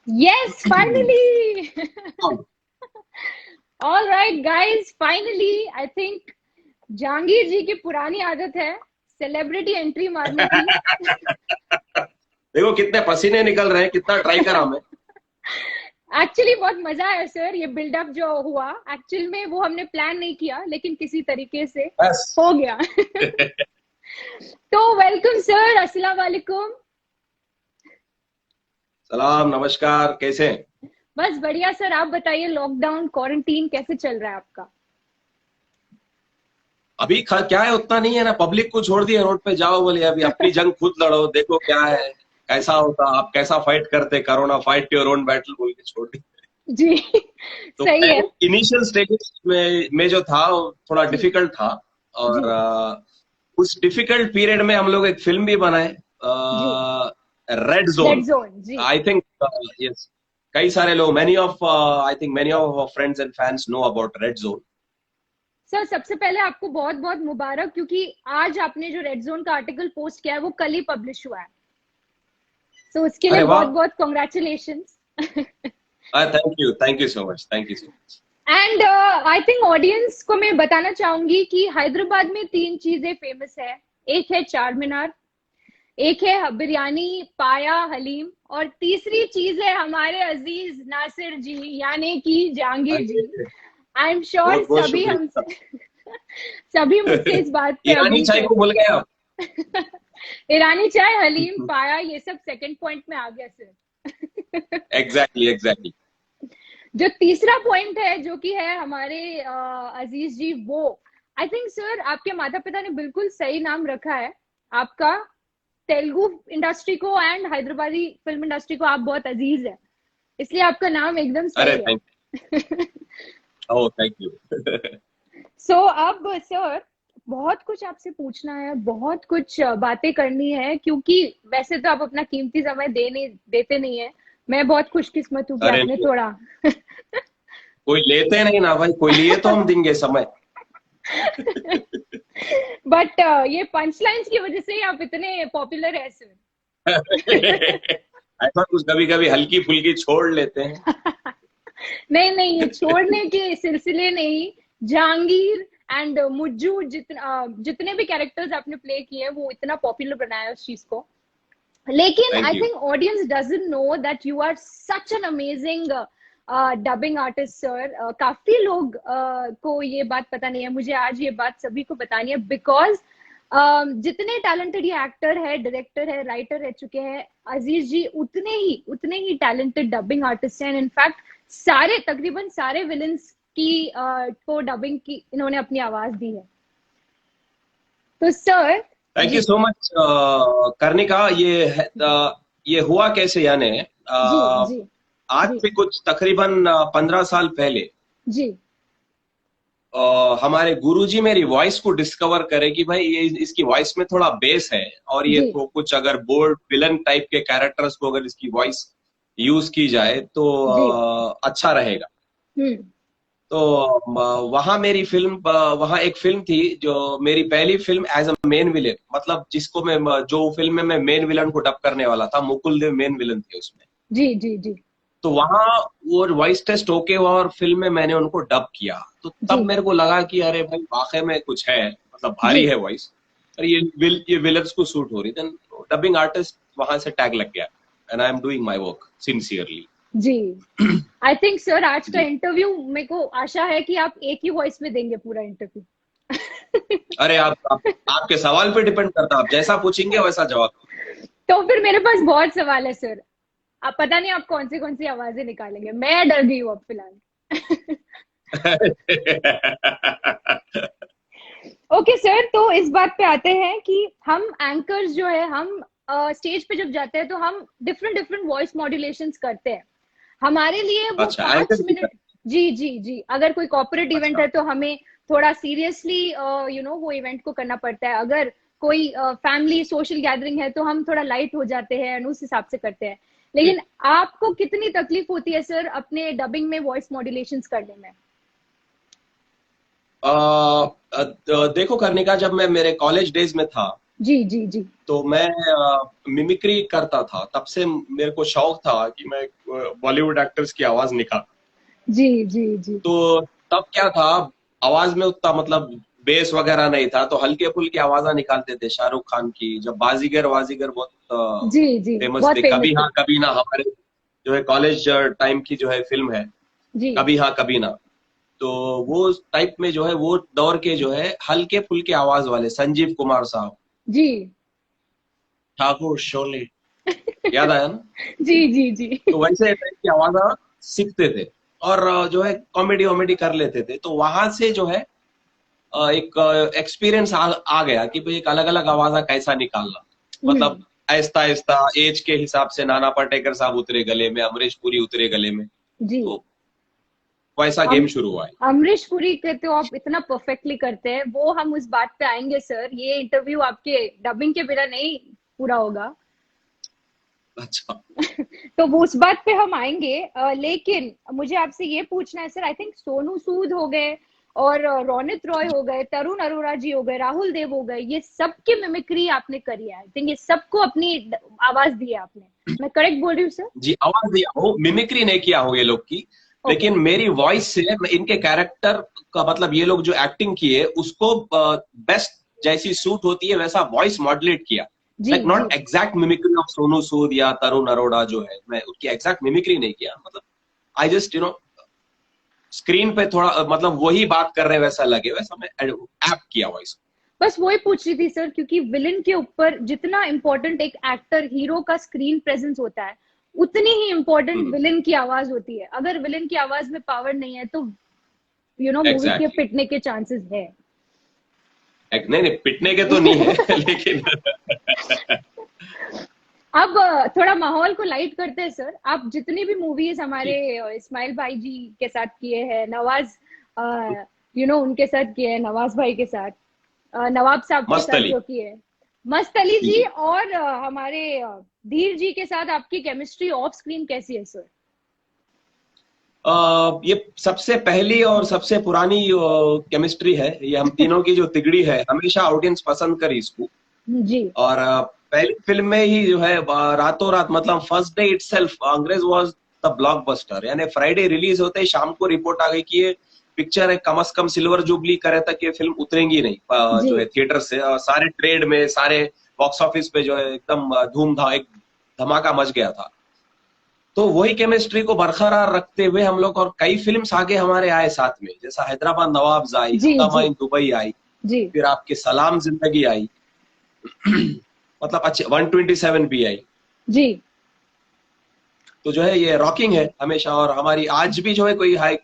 Yes, finally. All right, guys. Finally, I think Jahangir जी की पुरानी आदत है सेलिब्रिटी एंट्री मारने की। देखो कितने पसीने निकल रहे हैं, कितना ट्राई करा मैं। एक्चुअली बहुत मजा आया सर, ये बिल्डअप जो हुआ एक्चुअल में वो हमने प्लान नहीं किया, लेकिन किसी तरीके से बस। हो गया। तो वेलकम सर, अस्सलाम वालेकुम। सलाम, नमस्कार, कैसे हैं? बस बढ़िया सर, आप बताइए लॉकडाउन क्वारंटीन कैसे चल रहा है आपका? अभी क्या है, उतना नहीं है ना, पब्लिक को छोड़ दिया रोड पे, जाओ बोले अभी अपनी जंग खुद लड़ो, देखो क्या है, कैसा होता, आप कैसा फाइट करते, corona fight your own battle बोल के छोड़ दी। जी। तो सही है। इनिशियल स्टेजेस में जो था वो थोड़ा जी डिफिकल्ट था। जी और उस डिफिकल्ट पीरियड में हम लोग एक फिल्म भी बनाए, जी। Red red zone. जोन जी। आई थिंक यस, कई सारे लोग, many of I think many of friends and fans know about red zone. Sir सबसे पहले आपको बहुत बहुत मुबारक, क्योंकि आज आपने जो रेड जोन का आर्टिकल पोस्ट किया है वो कल ही पब्लिश हुआ है। तो उसके लिए अरे बहुत वाह, बहुत congratulations. Thank you so much, thank you so much. And I think audience को मैं बताना चाहूंगी कि हैदराबाद में तीन चीजें फेमस है। एक है चार मीनार, एक है बिरयानी पाया हलीम, और तीसरी चीज है हमारे अजीज नासिर जी, यानी कि जहांगीर जी। आई एम श्योर बहुत बहुत सभी शुक्रिया। हमसे सभी मुझसे इस बात पे ईरानी अग्री चाय को करते भूल गए आप। हैं। ईरानी चाय हलीम पाया ये सब सेकंड पॉइंट में आ गया सर। Exactly exactly. जो तीसरा पॉइंट है जो कि है हमारे अजीज जी, वो आई थिंक सर आपके माता पिता ने बिल्कुल सही नाम रखा है आपका। तेलुगु इंडस्ट्री को एंड हैदराबादी फिल्म इंडस्ट्री को आप बहुत अजीज है, इसलिए आपका नाम एकदम अरे सही है। Thank oh thank you. So अब सर बहुत कुछ आपसे पूछना है, बहुत कुछ बातें करनी है, क्योंकि वैसे तो आप अपना कीमती समय देते नहीं है। मैं बहुत खुशकिस्मत हूँ कि अरे आपने नहीं, थोड़ा। कोई लेते नहीं ना भाई, कोई लिए तो हम देंगे समय। बट ये पंच लाइन्स की वजह से ही आप इतने पॉपुलर है सर। ऐसा कुछ कभी कभी हल्की फुल्की छोड़ लेते हैं। नहीं नहीं, ये छोड़ने के सिलसिले नहीं। जहांगीर एंड मुज्जू जितने भी कैरेक्टर्स आपने प्ले किए हैं वो इतना पॉपुलर बनाया उस चीज को। लेकिन thank I you. Think audience doesn't know that you are such an amazing dubbing artist sir. काफी लोग को ये बात पता नहीं है, मुझे आज ये बात सभी को बतानी है, बिकॉज जितने टैलेंटेड ये एक्टर है, डायरेक्टर है, राइटर रह चुके हैं, अजीज जी उतने ही टैलेंटेड डबिंग आर्टिस्ट हैं। इनफैक्ट सारे तकरीबन सारे विलन्स की को डबिंग की इन्होंने अपनी आवाज दी है। तो सर। थैंक यू जी सो मच। करने का ये हुआ कैसे, यानी जी जी आज जी से कुछ तकरीबन 15 साल पहले जी हमारे गुरुजी मेरी वॉइस को डिस्कवर करे कि भाई ये इसकी वॉइस में थोड़ा बेस है, और ये जी कुछ अगर बोल्ड विलन टाइप के कैरेक्टर्स को अगर इसकी वॉइस यूज की जाए तो जी। अच्छा रहेगा। हम्म। तो वहां मेरी फिल्म, वहां एक फिल्म थी जो मेरी पहली film as a main villain, मतलब जिसको मैं, जो फिल्म में मैं मेन विलन को डब करने वाला था, मुकुल देव मेन विलन थे उसमें। जी जी जी तो वहां वो वॉइस टेस्ट होके हुआ और फिल्म में मैंने उनको डब किया, तो तब जी मेरे को लगा कि अरे भाई वाकई में कुछ है, मतलब जी भारी है वॉइस, और ये विलन्स को सूट हो रही। देन डबिंग आर्टिस्ट वहां से टैग लग गया, and I am doing my work sincerely. जी। आई थिंक सर आज का जी। इंटरव्यू मेरे को आशा है कि आप एक ही वॉइस में देंगे पूरा इंटरव्यू। अरे आपके सवाल पे डिपेंड करता है, आप जैसा पूछेंगे वैसा जवाब। तो फिर मेरे पास बहुत सवाल है सर। आप पता नहीं आप कौन सी आवाजें निकालेंगे, मैं डर गई हूँ अब फिलहाल। ओके सर, तो इस बात पे आते हैं कि हम एंकर्स जो है, हम स्टेज पे जब जाते हैं तो हम डिफरेंट डिफरेंट वॉइस मॉड्यूलेशंस करते हैं। हमारे लिए वो अच्छा, पांच एंकर की मिनट जी जी जी, अगर कोई कॉर्पोरेट इवेंट अच्छा। है तो हमें थोड़ा सीरियसली वो इवेंट को करना पड़ता है। अगर कोई फैमिली सोशल गैदरिंग है तो हम थोड़ा लाइट हो जाते हैं, उस हिसाब से करते हैं। जी। लेकिन आपको कितनी तकलीफ होती है सर अपने डबिंग में वॉइस मॉड्यूलेशंस करने में? देखो करने का, जब मैं मेरे कॉलेज डेज में था, जी जी जी तो मैं मिमिक्री करता था, तब से मेरे को शौक था कि मैं बॉलीवुड एक्टर्स की आवाज निकाल। जी जी जी तो तब क्या था, आवाज में उतना मतलब बेस वगैरह नहीं था, तो हल्के फुल्के आवाजा निकालते थे। शाहरुख खान की जब बाजीगर वाजीगर बहुत जी जी फेमस बहुत थे, फेमस कभी थी। हाँ कभी ना, हमारे जो है कॉलेज टाइम की जो है फिल्म है, जी कभी हाँ कभी ना। तो वो टाइप में जो है, वो दौर के जो है हल्के फुल्के आवाज वाले संजीव कुमार साहब, जी ठाकुर शोले, याद आया ना? जी जी जी तो वैसे टाइप की आवाज सीखते थे, और जो है कॉमेडी वॉमेडी कर लेते थे। तो वहां से जो है एक एक्सपीरियंस आ गया कि भाई एक अलग अलग आवाजा कैसा निकालना। मतलब हम्म आहिस्ता आहिस्ता एज के हिसाब से नाना पाटेकर साहब उतरे गले में, अमरीश पुरी उतरे गले में, जी। तो वैसा अम, गेम शुरू हुआ है। अमरीश पुरी के तो आप इतना परफेक्टली करते हैं, वो हम उस बात पे आएंगे सर। ये इंटरव्यू आपके डबिंग के बिना नहीं पूरा होगा। अच्छा। तो वो उस बात पे हम आएंगे। लेकिन मुझे आपसे ये पूछना है sir, I think Sonu Sood हो गए और रोनित रॉय हो गए, तरुण अरोड़ा जी हो गए, राहुल देव हो गए, ये सबकी मिमिक्री आपने करी है। आई थिंक ये सबको अपनी आवाज दी है आपने। मैं करेक्ट बोल रही हूँ सर? जी, आवाज दिया हो, मिमिक्री नहीं किया हो ये लोग की, ओके। लेकिन मेरी वॉइस से इनके कैरेक्टर का मतलब ये लोग जो एक्टिंग किए उसको बेस्ट जैसी सूट होती है वैसा वॉइस मॉड्यूलेट किया। जी लाइक जी not exact mimicry of Sonu Sood या तरुण अरोड़ा जो है, मैं उनकी एग्जैक्ट मिमिक्री नहीं किया। मतलब आई जस्ट स्क्रीन पे थोड़ा मतलब वही बात कर रहे वैसा लगे, वैसा मैं ऐप किया वॉइस। बस वही पूछ रही थी सर, क्योंकि विलन के ऊपर जितना इम्पोर्टेंट एक एक्टर हीरो का स्क्रीन प्रेजेंस होता है, उतनी ही इम्पोर्टेंट विलन की आवाज होती है। अगर विलन की आवाज में पावर नहीं है तो मूवी के एग्जैक्टली। पिटने के चांसेस है। नहीं नहीं, पिटने के तो नहीं है लेकिन अब थोड़ा माहौल को लाइट करते हैं सर। आप जितनी भी मूवीज हमारे जी। इस्माइल भाई जी के साथ किए हैं, नवाज उनके साथ किए हैं, नवाज भाई के साथ, नवाब साहब के मस्त साथ अली। जो किए, मस्त अली जी जी, जी। और हमारे धीर जी के साथ आपकी केमिस्ट्री ऑफ स्क्रीन कैसी है सर? ये सबसे पहली और सबसे पुरानी केमिस्ट्री है, ये हम तीनों की जो तिगड़ी है, हमेशा ऑडियंस पसंद करी इसको। जी और पहली फिल्म में ही जो है रातों रात, मतलब फर्स्ट डे इटसेल्फ अंग्रेज वाज द ब्लॉकबस्टर। यानी फ्राइडे रिलीज होते ही शाम को रिपोर्ट आ गई कि ये पिक्चर है कम से कम सिल्वर जुबली करे तक ये फिल्म उतरेंगी नहीं जी जो है थिएटर से। सारे ट्रेड में, सारे बॉक्स ऑफिस पे जो है एकदम धूमधाम एक धमाका मच गया था। तो वही केमिस्ट्री को बरकरार रखते हुए हम लोग और कई फिल्म्स आगे हमारे आए साथ में, जैसा हैदराबाद नवाब्स आई, जी हंगामा जी इन दुबई आई, जी फिर आपके सलाम जिंदगी आई, मतलब अच्छे 127 भी आई। जी तो जो है ये रॉकिंग है हमेशा, और हमारी आज भी जो है कोई हाई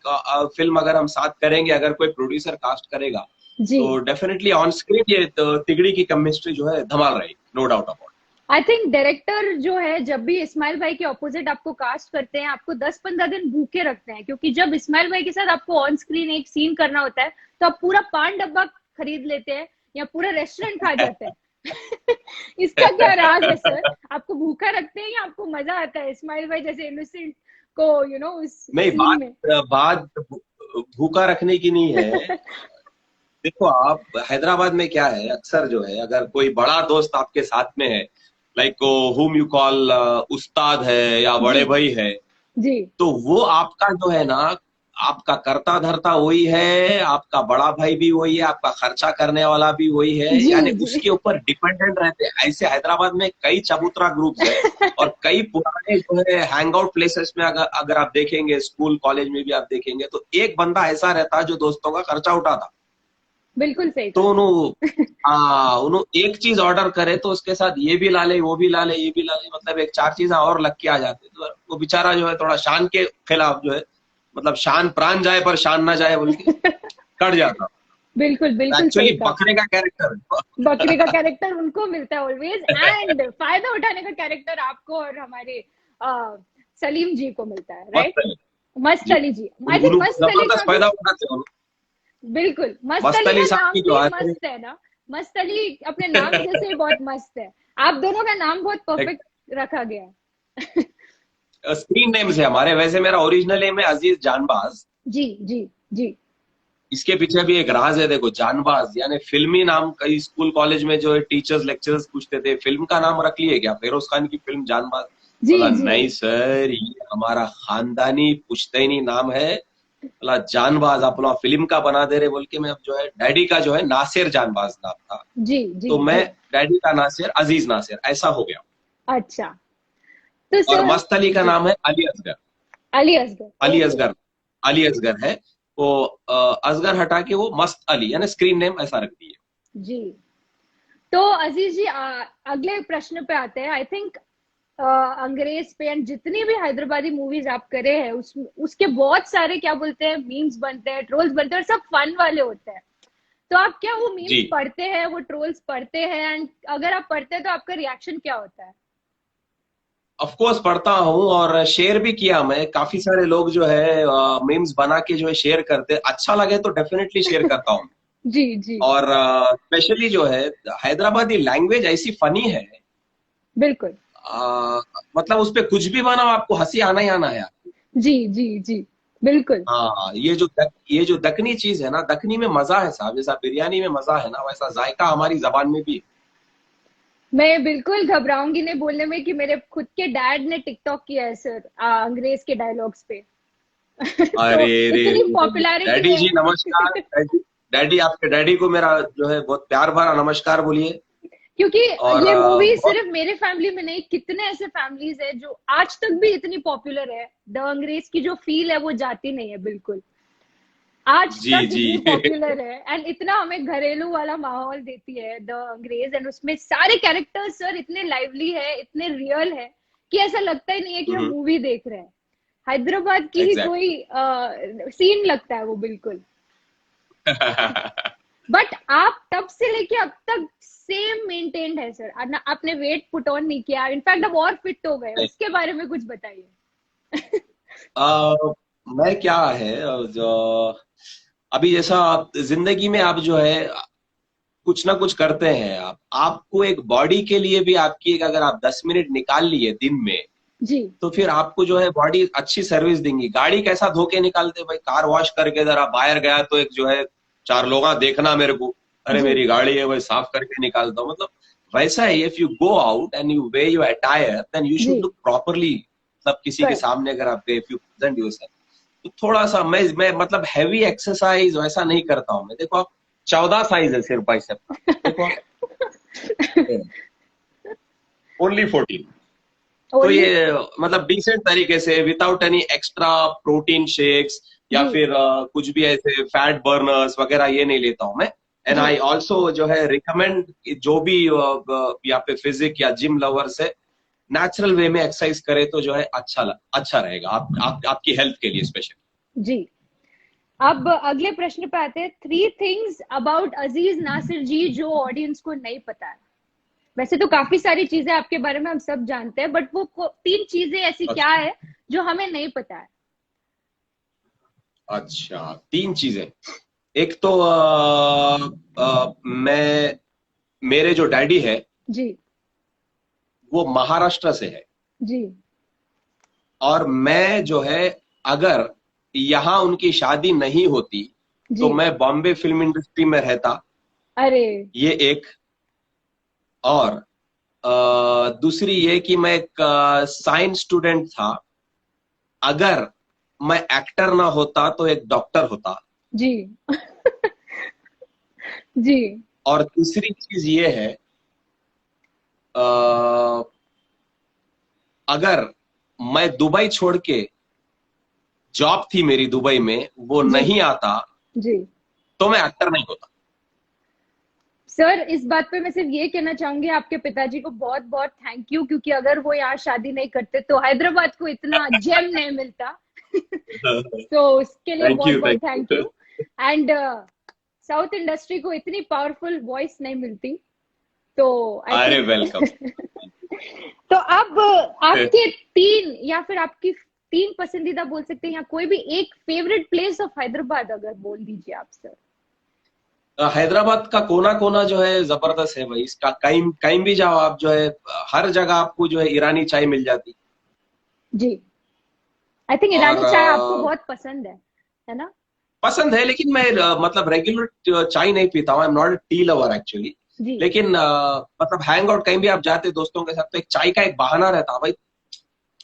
फिल्म अगर हम साथ करेंगे, अगर कोई प्रोड्यूसर कास्ट करेगा, जी। तो डेफिनेटली ऑन स्क्रीन ये तिगड़ी की केमिस्ट्री जो है धमाल रही, no doubt about. I think director जो है जब भी इस्माइल भाई के ऑपोजिट आपको कास्ट करते हैं, आपको 10-15 दिन भूखे रखते हैं, क्योंकि जब इस्माइल भाई के साथ आपको ऑन स्क्रीन एक सीन करना होता है तो आप पूरा पान डब्बा खरीद लेते हैं या पूरा रेस्टोरेंट खा जाते हैं। इसका क्या राज है सर? आपको भूखा रखते हैं या आपको मजा आता है इस्माइल भाई जैसे इनोसेंट को उस नहीं, सीन में? बात भूखा रखने की नहीं है। देखो आप, हैदराबाद में क्या है, अक्सर जो है अगर कोई बड़ा दोस्त आपके साथ में है, लाइक हुम यू कॉल उस्ताद है या जी बड़े भाई है, जी तो वो आपका जो है ना, आपका करता धरता वही है, आपका बड़ा भाई भी वही है, आपका खर्चा करने वाला भी वही है, जी यानी जी उसके ऊपर डिपेंडेंट रहते हैं। ऐसे हैदराबाद में कई चबूतरा ग्रुप्स है, और कई पुराने जो है हैंग आउट प्लेसेस में अगर अगर आप देखेंगे, स्कूल कॉलेज में भी आप देखेंगे, तो एक बंदा ऐसा रहता है जो दोस्तों का खर्चा उठाता। बिल्कुल सही तो कहा। उन्होंने एक चीज ऑर्डर करे तो उसके साथ ये भी ला ले, वो भी ला ले, ये भी ला ले, मतलब एक चार चीजें और लग के आ जाते, तो वो बेचारा जो है थोड़ा शान के खिलाफ जो है, मतलब शान प्राण जाए पर शान ना जाए बोल के कट जाता। बिल्कुल बिल्कुल एक्चुअली सही कहा। बकरे का कैरेक्टर बकरी का कैरेक्टर उनको मिलता है ऑलवेज, एंड फायदा उठाने का कैरेक्टर आपको और हमारे सलीम जी को मिलता है, मस्त राइट? अली मस्त जी। अली जी। आई थिंक मस्त अली का जबरदस्त भी फायदा उठाते हो। बिल्कुल। मस्त मस्त अली अली का साहब नाम की जो भी है, मस्त है ना? मस्त अली अपने नाम जैसे ही बहुत मस्त है। आप दोनों का नाम बहुत परफेक्ट रखा गया है। स्क्रीन नेम्स है हमारे। वैसे मेरा ओरिजिनल नेम है अजीज जानबाज, जी जी जी इसके पीछे भी एक राज है, देखो जानबाज यानी फिल्मी नाम, कई स्कूल कॉलेज में जो है टीचर्स लेक्चरर्स पूछते थे फिल्म का नाम रख लिए क्या, फिरोज खान की फिल्म जानबाज। जी बोला जी। नहीं सर, ये हमारा खानदानी पुश्तैनी नाम है। बोला जानबाज अपना फिल्म का बना दे रहे बोल के, मैं अब जो है डैडी का जो है नासिर जानबाज नाम था, जी जी तो मैं जी। डैडी का नासिर अजीज नासिर ऐसा हो गया। अच्छा। तो और सर। मस्त अली का जी। नाम है अली असगर। अली असगर, अली ओके। असगर, अली असगर है वो। असगर हटा के वो मस्त अली यानी स्क्रीन नेम ऐसा रख दिए। जी। तो अजीज जी, अगले प्रश्न पे आते हैं। आई थिंक अंग्रेज पे एंड जितनी भी हैदराबादी मूवीज आप करे हैं उसके बहुत सारे क्या बोलते हैं मीम्स बनते हैं, ट्रोल्स बनते हैं, और सब फन वाले होते हैं। तो आप क्या वो जी, मीम्स पढ़ते हैं, वो ट्रोल्स पढ़ते हैं, एंड अगर आप पढ़ते हैं तो आपका रिएक्शन क्या होता है? ऑफ कोर्स पढ़ता हूँ और शेयर भी किया मैं। काफी सारे लोग जो है मीम्स बना के जो है शेयर करते, अच्छा लगे तो डेफिनेटली शेयर करता हूँ। जी जी। और स्पेशली जो है हैदराबादी लैंग्वेज ऐसी फनी है, बिल्कुल। मतलब उस पे कुछ भी बनाओ आपको हंसी आना ही आना है। जी जी जी। बिल्कुल। हाँ, ये जो दखनी चीज है ना, दखनी में मजा है साहब, जैसा बिरयानी में मजा है ना वैसा जायका हमारी जबान में भी मैं बिल्कुल घबराऊंगी नहीं बोलने में कि मेरे खुद के डैड ने टिकटॉक किया है सर, अंग्रेज के डायलॉग्स पे। है। तो अरे रे इतनी रे रे, पॉपुलैरिटी डैडी है। जी नमस्कार। डैडी, डैडी आपके डैडी को मेरा जो है बहुत प्यार भरा नमस्कार बोलिए। क्योंकि और ये मूवी बहुत सिर्फ मेरे फैमिली में नहीं, कितने ऐसे फैमिलीज है जो आज तक भी इतनी पॉपुलर है। द अंग्रेज की जो फील है वो जाती नहीं है बिल्कुल, आज जी तक जी। इतनी पॉपुलर है, एंड इतना हमें घरेलू वाला माहौल देती है द अंग्रेज। एंड उसमें सारे कैरेक्टर्स सर इतने लाइवली है, इतने रियल है कि ऐसा लगता ही नहीं है कि हम मूवी देख रहे हैं, हैदराबाद की ही एग्जैक्ट। कोई सीन लगता है वो बिल्कुल। बट आप तब से लेके अब तक सेम मेंटेन्ड है सर, आपने वेट पुट ऑन नहीं किया, इनफैक्ट अब और फिट हो गए, उसके बारे में कुछ बताइए। मैं क्या है जो अभी जैसा जिंदगी में आप जो है कुछ ना कुछ करते हैं, आप आपको एक बॉडी के लिए भी आपकी एक, अगर आप 10 मिनट निकाल लिए दिन में जी तो फिर आपको जो है बॉडी अच्छी सर्विस देंगी। गाड़ी कैसा धोके निकालते भाई, कार वॉश करके जरा बाहर गया तो एक जो है चार लोग देखना मेरे को, अरे जी मेरी गाड़ी है, वही साफ करके निकालता हूँ, मतलब वैसा है। If you go out and you wear your attire then you जी। शुड लुक प्रॉपरली, मतलब किसी के कर सामने अगर आप गए, इफ यू प्रेजेंट योरसेल्फ, तो थोड़ा सा मैं मतलब हैवी एक्सरसाइज वैसा नहीं करता हूँ मैं। देखो आप 14 साइज है सिर्फ बाइसेप का, देखो आप ओनली 14। तो ओनली। ये मतलब डिसेंट तरीके से without any extra protein shakes या जी फिर कुछ भी ऐसे फैट बर्नर्स वगैरह ये नहीं लेता हूं मैं। And ji. आई ऑल्सो जो है रिकमेंड, जो भी यहाँ पे फिजिक या जिम लवर्स है, नेचुरल वे में एक्सरसाइज करे तो जो है अच्छा रहेगा आपकी हेल्थ के लिए स्पेशली। जी। अब अगले प्रश्न पे आते हैं। 3 थिंग्स अबाउट अजीज नासिर जी जो ऑडियंस को नहीं पता है। वैसे तो काफी सारी चीजें आपके बारे में हम सब जानते हैं, बट वो 3 चीजें ऐसी क्या अच्छा, है जो हमें नहीं पता है? अच्छा, 3 चीजें। एक तो मैं, मेरे जो डैडी है जी वो महाराष्ट्र से है, जी और मैं जो है अगर यहाँ उनकी शादी नहीं होती जी। तो मैं बॉम्बे फिल्म इंडस्ट्री में रहता, अरे। ये एक। और दूसरी ये कि मैं एक साइंस स्टूडेंट था, अगर मैं एक्टर ना होता तो एक डॉक्टर होता। जी जी और तीसरी चीज ये है, अ, अगर मैं दुबई छोड़ के, जॉब थी मेरी दुबई में, वो जी नहीं आता जी। तो मैं एक्टर नहीं होता। सर इस बात पे मैं सिर्फ ये कहना चाहूंगी, आपके पिताजी को बहुत बहुत थैंक यू, क्योंकि अगर वो यहाँ शादी नहीं करते तो हैदराबाद को इतना जेम नहीं मिलता। तो उसके लिए थैंक बहुत यू, बहुत thank thank you. You. And south industry को इतनी पावरफुल वॉइस नहीं मिलती, तो आई अरे थिंक। वेलकम। तो अब आपके 3 या फिर आपकी 3 पसंदीदा बोल सकते हैं, या कोई भी एक फेवरेट प्लेस ऑफ हैदराबाद अगर बोल दीजिए आप सर। हैदराबाद का कोना कोना जो है जबरदस्त है भाई, इसका कहीं कहीं भी जाओ आप जो है, हर जगह आपको जो है ईरानी चाय मिल जाती। जी। आई थिंक और ईरानी चाय आपको बहुत पसंद है ना? पसंद है, लेकिन मैं मतलब रेगुलर चाय नहीं पीता हूँ। I am not tea lover actually. जी लेकिन मतलब हैंग आउट कहीं भी आप जाते दोस्तों के साथ, तो एक चाय का एक बहाना रहता भाई,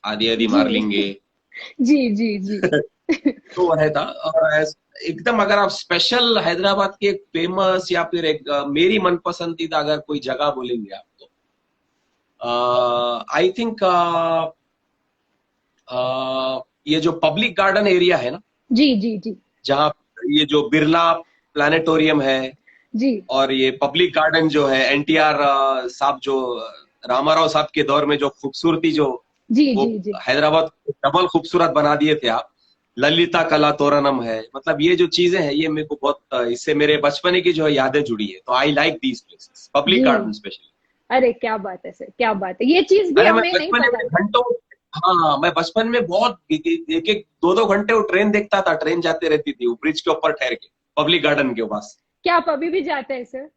आधी आधी जी मार लेंगे। जी जी जी। तो वो रहता। और एकदम अगर आप स्पेशल हैदराबाद की एक फेमस या फिर एक मेरी मन पसंदीदा अगर कोई जगह बोलेंगे आप, तो आई थिंक ये जो पब्लिक गार्डन एरिया है ना, जी जी जी जहाँ ये जो बिरला प्लानिटोरियम है, जी और ये पब्लिक गार्डन जो है, एनटीआर साहब जो रामाराव साहब के दौर में जो खूबसूरती जो जी वो जी जी। हैदराबाद को डबल खूबसूरत बना दिए थे आप। ललिता कला तोरणम है, मतलब ये जो चीजें हैं, ये मेरे को बहुत इससे मेरे बचपने की जो है यादें जुड़ी है। तो I like these places, public जी गार्डन स्पेशली। अरे क्या बात है सर, क्या बात है, ये चीज भी अरे मैं हमें नहीं बचपन पता में था। घंटों, हाँ मैं बचपन में बहुत एक एक दो दो घंटे वो ट्रेन देखता था, ट्रेन जाते रहती थी वो ब्रिज के ऊपर ठहर के, पब्लिक गार्डन के पास। क्या आप अभी भी जाते हैं सर?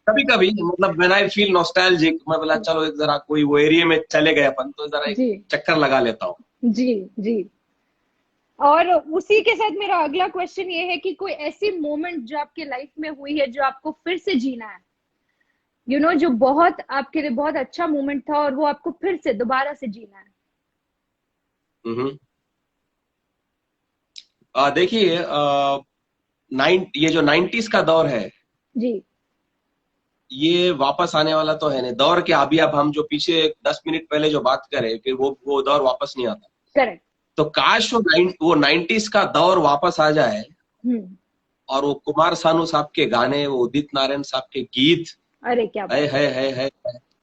कभी कभी मतलब व्हेन आई फील नॉस्टैल्जिक, मैं बोला चलो एक जरा कोई वो एरिया में चले गए अपन, तो जरा एक जी चक्कर लगा लेता हूँ। जी जी। और उसी के साथ मेरा अगला क्वेश्चन ये है कि कोई ऐसी मोमेंट जो आपके लाइफ में हुई है जो आपको फिर से जीना है, जो बहुत आपके लिए बहुत अच्छा मोमेंट था और वो आपको फिर से दोबारा से जीना है। हम्म। देखिए, ये जो 90s का दौर है, जी ये वापस आने वाला तो है नहीं। दौर के अभी अब हम जो पीछे 10 मिनट पहले जो बात करें, फिर वो दौर वापस नहीं आता। करेक्ट। तो काश वो 90s का दौर वापस आ जाए, हम्म। और वो कुमार सानू साहब के गाने, वो उदित नारायण साहब के गीत, अरे क्या बात है,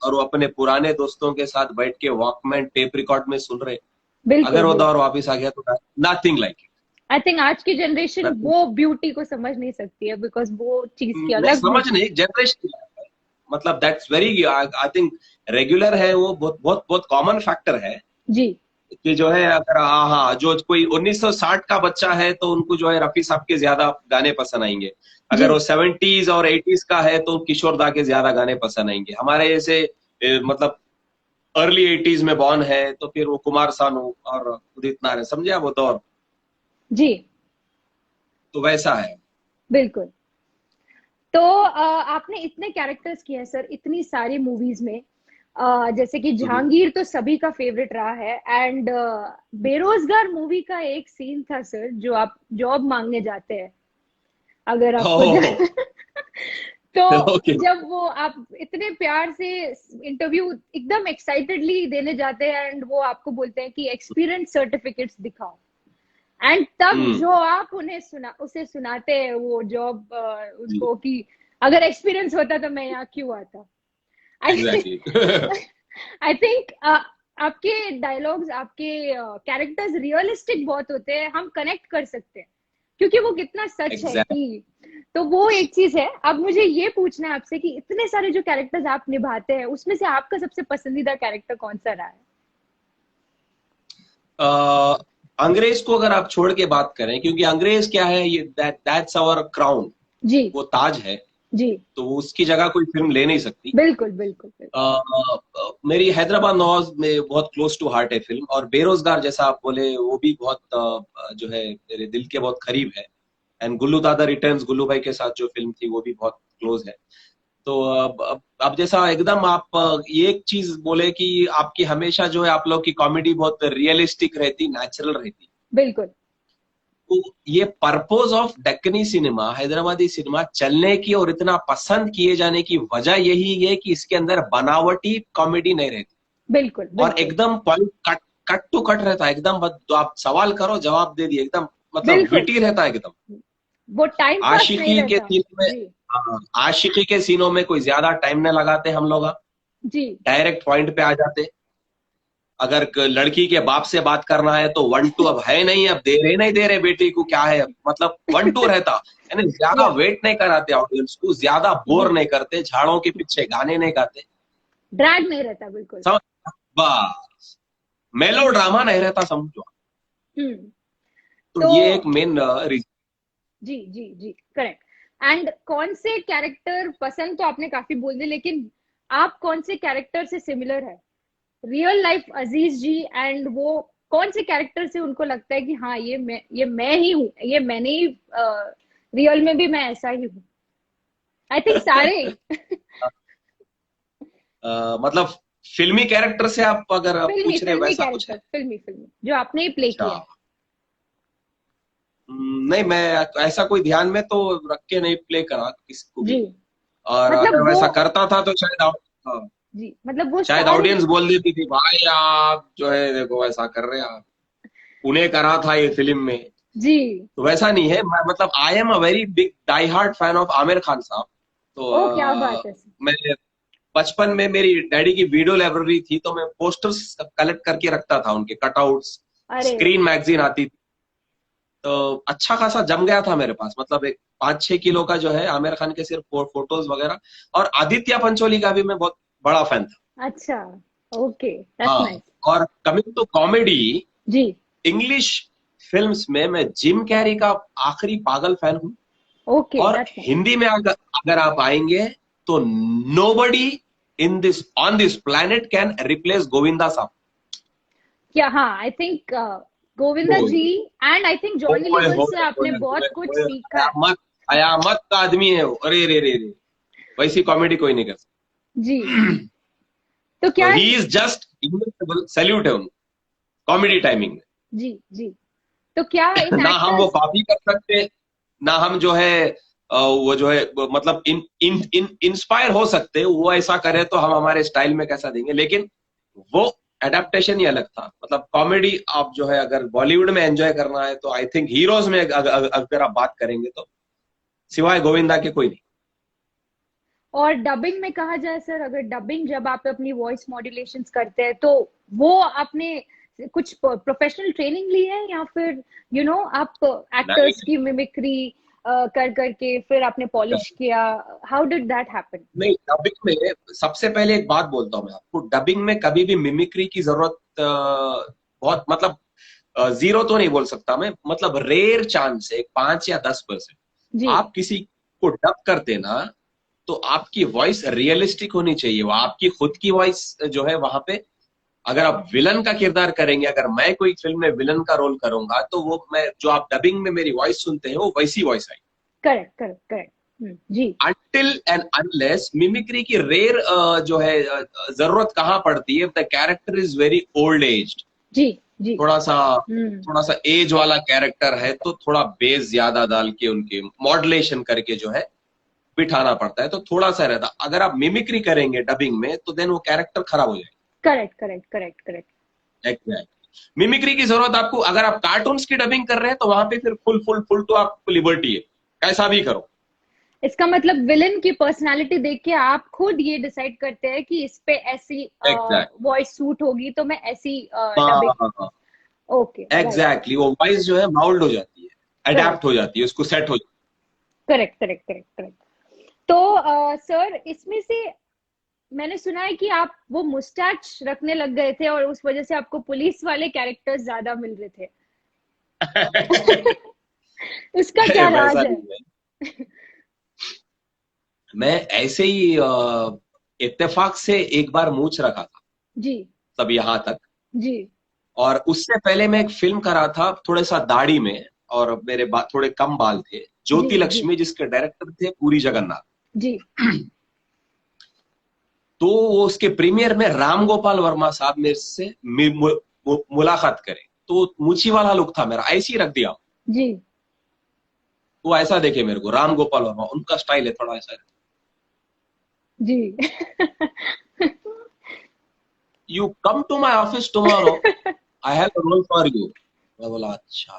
और वो अपने पुराने दोस्तों के साथ बैठ के वॉकमैन टेप रिकॉर्ड में सुन रहे। बिल्कुल अगर वो दौर बिल्कुल। वापस आ गया तो नथिंग लाइक आई थिंक आज की जनरेशन इट। वो ब्यूटी को समझ नहीं सकती है, बिकॉज वो चीज की नहीं, अलग समझ ब्यूटी। नहीं, जनरेशन, मतलब that's very, I think regular है वो, बहुत बहुत बहुत कॉमन फैक्टर है जी कि जो है, अगर हाँ हाँ, जो कोई 1960 का बच्चा है तो उनको जो है रफी साहब के ज्यादा गाने पसंद आएंगे। जी अगर वो 70s और 80s का है तो किशोर दा के ज्यादा गाने पसंद आएंगे। हमारे जैसे मतलब अर्ली 80s में बॉर्न है तो फिर वो कुमार सानू और उदित नारायण, समझे आप वो दौर। जी तो वैसा है। बिल्कुल। तो आपने इतने कैरेक्टर्स किए हैं सर इतनी सारी मूवीज में। जैसे कि हम्म। जहांगीर तो सभी का फेवरेट रहा है, एंड बेरोजगार मूवी का एक सीन था सर, जो आप जॉब मांगने जाते हैं, अगर आपको ओह। तो ओके। जब वो आप इतने प्यार से इंटरव्यू एकदम एक्साइटेडली देने जाते हैं एंड वो आपको बोलते हैं कि एक्सपीरियंस सर्टिफिकेट्स दिखाओ, एंड तब हम्म। जो आप उसे सुनाते हैं वो जॉब उनको कि अगर एक्सपीरियंस होता तो मैं यहाँ क्यों आता। आई एग्जैक्टली। आई थिंक आपके डायलॉग्स, आपके कैरेक्टर्स रियलिस्टिक बहुत होते हैं, हम कनेक्ट कर सकते हैं क्योंकि वो कितना सच है एग्जैक्ट। कि। तो वो एक चीज है। अब मुझे ये पूछना है आपसे कि इतने सारे जो कैरेक्टर्स आप निभाते हैं उसमें से आपका सबसे पसंदीदा कैरेक्टर कौन सा रहा है? अंग्रेज को अगर आप छोड़ के बात करें, क्योंकि अंग्रेज क्या है, ये दैट्स आवर क्राउन, जी वो ताज है, जी तो उसकी जगह कोई फिल्म ले नहीं सकती। बिल्कुल बिल्कुल बिल्कुल। मेरी हैदराबाद नवाज में बहुत क्लोज टू हार्ट है फिल्म, और बेरोजगार जैसा आप बोले वो भी बहुत जो है मेरे दिल के बहुत करीब है। एंड गुल्लू दादा रिटर्न्स, गुल्लू भाई के साथ जो फिल्म थी वो भी बहुत क्लोज है। तो अब जैसा एकदम आप ये एक चीज बोले कि आपकी हमेशा जो है आप लोग की कॉमेडी बहुत रियलिस्टिक रहती, नेचुरल रहती। बिल्कुल तो ये purpose of Deccani cinema, Hyderabadi cinema चलने की और इतना पसंद किए जाने की वजह यही है कि इसके अंदर बनावटी कॉमेडी नहीं रहती, बिल्कुल और बिल्कुल एकदम point cut, cut to cut रहता है एकदम। तो आप सवाल करो जवाब दे दिए एकदम, मतलब बिल्कुल। विटी रहता है एकदम। वो टाइम पास नहीं आशिकी के रहता। सीन में, जी हाँ, आशिकी के सीनों में कोई ज्यादा टाइम नहीं लगाते हम लोग, जी डायरेक्ट पॉइंट पे आ जाते। अगर लड़की के बाप से बात करना है तो 1-2 अब है नहीं, अब दे रहे नहीं दे रहे बेटी को, क्या है मतलब 1-2 रहता। यानी ज्यादा या वेट नहीं कराते ऑडियंस को, ज्यादा बोर नहीं करते, झाड़ों के पीछे गाने नहीं गाते। ड्रैग नहीं रहता बिल्कुल। समझ, बस मेलो ड्रामा नहीं रहता, समझो। हम्म। तो तो ये एक मेन रीजन। जी जी जी करेक्ट। एंड कौन से कैरेक्टर पसंद तो आपने काफी बोल दिए, लेकिन आप कौन से कैरेक्टर से सिमिलर है? Real life Aziz ji and वो कौन से कैरेक्टर से उनको लगता है कि हाँ ये मैं ही हूँ, ये मैंने ही रियल में भी मैं ऐसा ही हूँ? आई थिंक सारे। मतलब फिल्मी कैरेक्टर से आप अगर फिल्मी पूछ रहे फिल्मी वैसा कुछ कैरेक्टर, है? फिल्मी फिल्मी जो आपने ही प्ले अच्छा। किया है। नहीं, मैं ऐसा कोई ध्यान में तो रख के नहीं प्ले करा किसी को जी, भी। और मतलब अगर वो, वैसा करता था तो शायद हाँ, जी मतलब वो शायद स्टार। ऑडियंस बोल देती थी भाई आप जो है देखो ऐसा कर रहे हैं आप, उन्हें करा था ये फिल्म में। जी। तो वैसा नहीं है, मैं मतलब I am a very big die hard fan of Aamir Khan साहब। तो ओ क्या बात है सर। मैं बचपन में मेरी डैडी की वीडियो लाइब्रेरी थी, तो मैं पोस्टर्स कलेक्ट करके रखता था, उनके कटआउट्स, अरे वाह। स्क्रीन मैगजीन आती थी। तो अच्छा खासा जम गया था मेरे पास, मतलब एक 5-6 किलो का जो है आमिर खान के सिर्फ फोटोज वगैरह। और आदित्य पंचोली का भी मैं बहुत बड़ा फैन था। अच्छा, ओके, दैट्स हाँ। नाइस। और कमिंग टू कॉमेडी, जी। इंग्लिश फिल्म्स में मैं जिम कैरी का आखिरी पागल फैन हूँ। ओके, और दैट्स नाइस। हिंदी में अगर अगर आप आएंगे तो nobody in this on this planet can replace Govinda साहब। क्या, हाँ, आई थिंक गोविंदा ओए जी। एंड आई थिंक जॉनी ओए लीवर से ओए आपने बहुत कुछ ओए, सीखा है। कयामत कयामत का आदमी है वो। अरे रे रे रे, वैसी कॉमेडी कोई नहीं कर जी। सकता। तो तो क्या। He is just invisible, salute है उनको कॉमेडी टाइमिंग में। जी जी। तो क्या इन ना हम वो एक्टर्स। कॉपी कर सकते, ना हम जो है वो जो है मतलब इन इन इन इंस्पायर हो सकते, वो ऐसा करे तो हम हमारे स्टाइल में कैसा देंगे, लेकिन वो एडेप्टेशन ही अलग था। मतलब कॉमेडी आप जो है अगर बॉलीवुड में एंजॉय करना है तो आई थिंक हीरोज में अगर आप बात करेंगे तो सिवाय गोविंदा के कोई नहीं। और डबिंग में कहा जाए सर, अगर डबिंग जब आप अपनी वॉइस मॉड्यूलेशंस करते हैं तो वो आपने कुछ प्रोफेशनल ट्रेनिंग ली है, या फिर आप नहीं एक्टर्स की मिमिक्री कर करके फिर आपने पॉलिश किया? How did that happen? नहीं, डबिंग में सबसे पहले एक बात बोलता हूँ मैं आपको, डबिंग में कभी भी मिमिक्री की जरूरत बहुत मतलब जीरो तो नहीं बोल सकता मैं, मतलब रेयर चांस है, 5 या 10%। जी। आप किसी को डब करते ना, तो आपकी वॉइस रियलिस्टिक होनी चाहिए, वो आपकी खुद की वॉइस जो है वहां पे। अगर आप विलन का किरदार करेंगे, अगर मैं कोई फिल्म में विलन का रोल करूंगा, तो वो मैं जो आप डबिंग में मेरी वॉइस सुनते हैं वो वैसी वॉइस आई। Correct correct correct. जी अनटिल एंड अनलेस मिमिक्री की रेयर जो है जरूरत कहाँ पड़ती है, the character is very old aged, जी जी। थोड़ा सा हम्म। थोड़ा सा एज वाला कैरेक्टर है, तो थोड़ा बेस ज्यादा डाल के उनके मॉडुलेशन करके जो है बिठाना पड़ता है, तो थोड़ा सा रहता। अगर आप मिमिक्री करेंगे डबिंग में तो देन वो कैरेक्टर खराब हो जाएगा। Correct correct correct correct. Exactly. Mimicry की जरूरत आपको, अगर आप कार्टून्स की डबिंग कर रहे हैं तो वहां पे फिर फुल फुल फुल तो आपको लिबर्टी है, कैसा भी करो। इसका मतलब विलन की पर्सनालिटी देख के आप खुद ये डिसाइड करते हैं कि इस पे ऐसी एग्जैक्ट वॉइस सूट होगी तो मैं ऐसी डबिंग। हाँ, ओके, राइट। एग्जैक्टली, वो वॉइस जो है माउल्ड हो जाती है, करेक्ट अडेप्ट हो जाती है, उसको सेट हो जाती करेक्ट करेक्ट करेक्ट करेक्ट। तो सर, इसमें से मैंने सुना है कि आप वो मुस्टैच रखने लग गए थे और उस वजह से आपको पुलिस वाले कैरेक्टर्स ज्यादा मिल रहे थे। है। उसका क्या वैसा राज है? नहीं है, मैं ऐसे ही इत्तेफाक से एक बार मूछ रखा था, जी तब यहाँ तक। जी और उससे पहले मैं एक फिल्म करा था थोड़े सा दाढ़ी में, और मेरे थोड़े कम बाल थे, जी ज्योति जी लक्ष्मी, जिसके डायरेक्टर थे पूरी जगन्नाथ। जी। तो वो उसके प्रीमियर में राम गोपाल वर्मा साहब मेरे से मुलाकात करे, तो मूछी वाला लुक था मेरा, ऐसे ही रख दिया। जी वो ऐसा देखे मेरे को, राम गोपाल वर्मा उनका स्टाइल है थोड़ा ऐसा। जी। You come to my office tomorrow, I have a role for you. मैं बोला अच्छा,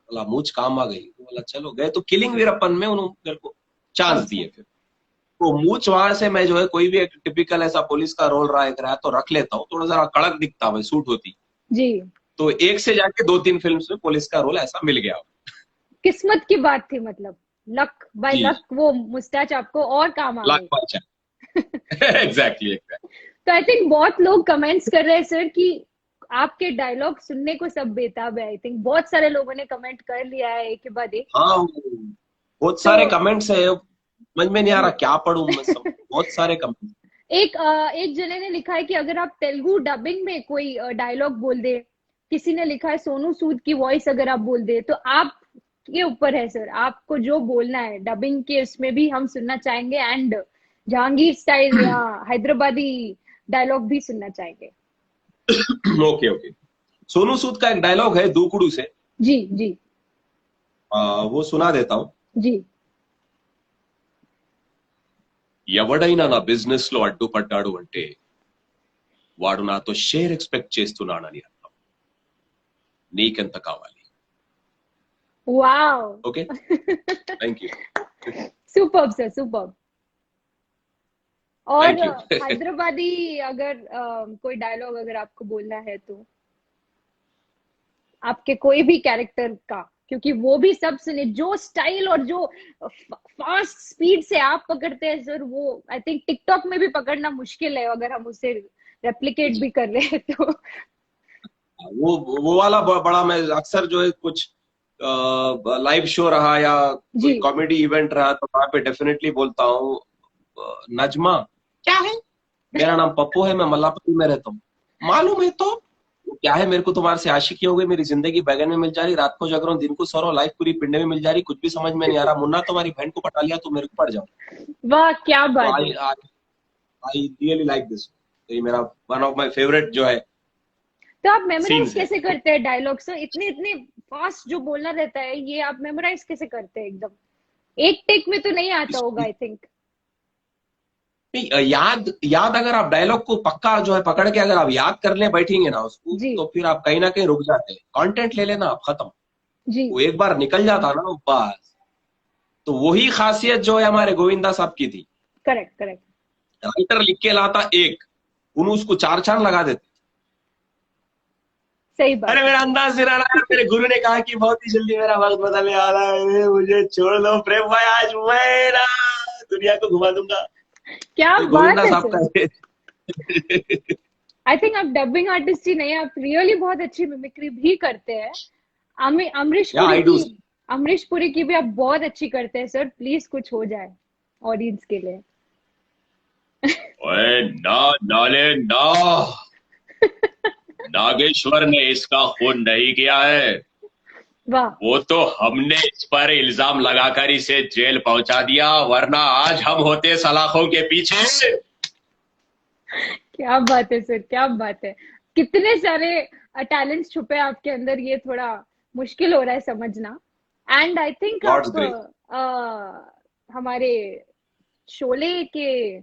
बोला मूछ काम आ गई, बोला चलो गए, तो किलिंग वीरप्पन में उन्होंने मेरे को चांस अच्छा। दिए फिर। तो मूछ वहां से मैं जो है कोई भी एक टिपिकल ऐसा पुलिस का रोल रहा तो रख लेता हूँ, थोड़ा जरा कड़क दिखता भाई, सूट होती। जी। तो एक से जाके 2-3 फिल्म में पुलिस का रोल ऐसा मिल गया। किस्मत की बात थी, मतलब लक बाय जी लक वो मुस्टैच आपको और काम आ लाख गई। बादशाह। Exactly exactly. तो आई थिंक बहुत लोग कमेंट्स कर रहे हैं सर कि आपके डायलॉग सुनने को सब बेताब है। आई थिंक बहुत सारे लोगों ने कमेंट कर लिया है एक के बाद एक। हाँ, बहुत तो सारे कमेंट्स है, समझ में नहीं आ जी। रहा क्या पढ़ूं मैं, सब बहुत सारे कमेंट्स। एक एक जने ने लिखा है कि अगर आप तेलुगु डबिंग में कोई डायलॉग बोल दे किसी ने लिखा है सोनू सूद की वॉइस अगर आप बोल दे, तो आप के ऊपर है सर, आपको जो बोलना है डबिंग के उसमें भी हम सुनना चाहेंगे, एंड जहांगीर स्टाइल या हैदराबादी डायलॉग भी सुनना चाहेंगे। ओके ओके, सोनू सूद का एक डायलॉग है दूकुड़ू से, जी जी वो सुना देता हूँ। जी। ఎవడైనా నా బిజినెస్ లో అడ్డుపడ్డాడు అంటే వాడు నాతో షేర్ ఎక్స్పెక్ట్ చేస్తున్నాడని అర్థం. నీకెంత కావాలి? Wow, okay, thank you. Superb sir, superb. और थैंक यू. हैदराबादी अगर कोई डायलॉग अगर आपको बोलना है तो आपके कोई भी कैरेक्टर का, क्योंकि वो भी सब सुने, जो स्टाइल और जो फास्ट स्पीड से आप पकड़ते हैं सर, वो आई थिंक टिकटॉक में भी पकड़ना मुश्किल है अगर हम उसे रेप्लिकेट भी कर रहे हैं तो। वो वाला बड़ा, मैं अक्सर जो है कुछ लाइव शो रहा या कोई कॉमेडी इवेंट रहा तो वहां पे डेफिनेटली बोलता हूँ, नजमा क्या है, मेरा नाम पप्पू है, मैं मल्लापट्टी में रहता हूँ, मालूम है तो क्या है, मेरे को तुम्हारे से आशिकी हो गई, मेरी जिंदगी बैगन में मिल जा रही, रात को जग रहा हूँ, दिन को सो रहा हूँ, लाइफ पूरी पिंडे में मिल जा रही, कुछ भी समझ में नहीं आ रहा, मुन्ना तुम्हारी बहन को पटा लिया तो मेरे को पड़ जाओ। वाह क्या बात है। आई रियली लाइक दिस, ये मेरा वन ऑफ माय फेवरेट जो है। तो आप मेमोराइज कैसे करते हैं डायलॉग सर, इतने इतने फास्ट जो बोलना रहता है, ये आप मेमोराइज कैसे करते हैं? एकदम एक टेक में तो नहीं आता होगा आई थिंक। याद अगर आप डायलॉग को पक्का जो है पकड़ के अगर आप याद करने बैठेंगे ना उसको, तो फिर आप कहीं ना कहीं रुक जाते हैं। कंटेंट ले लेना आप, खत्म जी। वो एक बार निकल जाता ना बस, तो वही खासियत जो है हमारे गोविंदा साहब की थी। Correct correct. राइटर लिख के लाता एक, उन्होंने उसको 4 चांद लगा देते। सही बात। अरे मेरा अंदाज से रहा, मेरे गुरु ने कहा कि बहुत ही जल्दी मेरा वक्त बदलने आ रहा है, मुझे छोड़ दो प्रेम भाई, आज मैं ना दुनिया को घुमा दूंगा। क्या बात है सर। आई थिंक आप डबिंग आर्टिस्ट ही नहीं, आप रियली बहुत अच्छी मिमिक्री भी करते हैं। अमरीश पुरी की भी आप बहुत अच्छी करते हैं सर, प्लीज कुछ हो जाए ऑडियंस के लिए। ओए ना नाले ना, नागेश्वर ने इसका खून नहीं किया है, वो तो हमने इस पर इल्जाम लगाकर इसे जेल पहुंचा दिया, वरना आज हम होते सलाखों के पीछे। क्या बात है सर, क्या बात है। कितने सारे टैलेंट्स छुपे आपके अंदर, ये थोड़ा मुश्किल हो रहा है समझना। एंड आई थिंक आप हमारे शोले के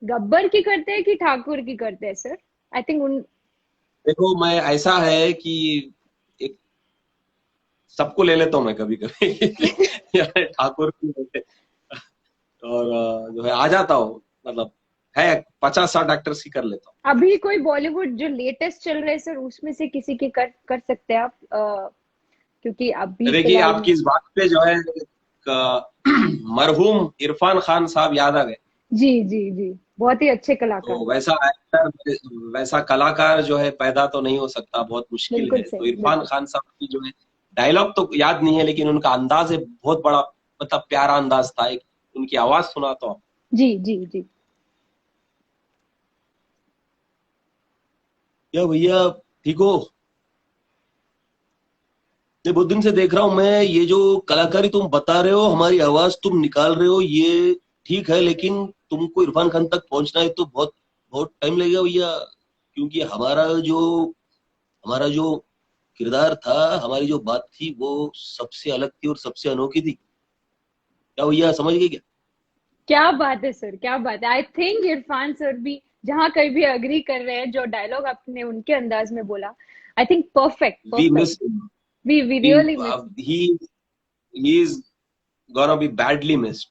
गब्बर की करते हैं कि ठाकुर की करते हैं सर? आई थिंक देखो मैं ऐसा है कि एक सबको ले लेता हूँ मैं कभी कभी ठाकुर की और जो है आ जाता हूँ, मतलब है 50-60 एक्टर्स की कर लेता हूँ। अभी कोई बॉलीवुड जो लेटेस्ट चल रहे सर, उसमें से किसी के कर सकते हैं आप? क्योंकि अभी देखिए आपकी इस बात पे जो है मरहूम इरफान खान साहब याद आ गए। जी जी जी, बहुत ही अच्छे कलाकार। तो वैसा एक्टर, वैसा कलाकार जो है पैदा तो नहीं हो सकता, बहुत मुश्किल है। तो इरफान खान साहब की जो है डायलॉग तो याद नहीं है, लेकिन उनका अंदाज है बहुत बड़ा, मतलब प्यारा अंदाज था। एक उनकी आवाज सुना तो जी जी जी। क्या भैया ठीक हो? बहुत दिन से देख रहा हूं मैं, ये जो कलाकारी तुम बता रहे हो, हमारी आवाज तुम निकाल रहे हो, ये ठीक है, लेकिन तुमको इरफान खान तक पहुंचना है तो बहुत बहुत टाइम लगेगा भैया, क्योंकि हमारा जो किरदार था, हमारी जो बात थी, वो सबसे अलग थी और सबसे अनोखी थी। क्या भैया समझ गए क्या? क्या बात है सर, क्या बात है। आई थिंक इरफान सर भी जहां कहीं भी अग्री कर रहे हैं, जो डायलॉग आपने उनके अंदाज में बोला, I think perfect. We really miss him. He is gonna be badly missed.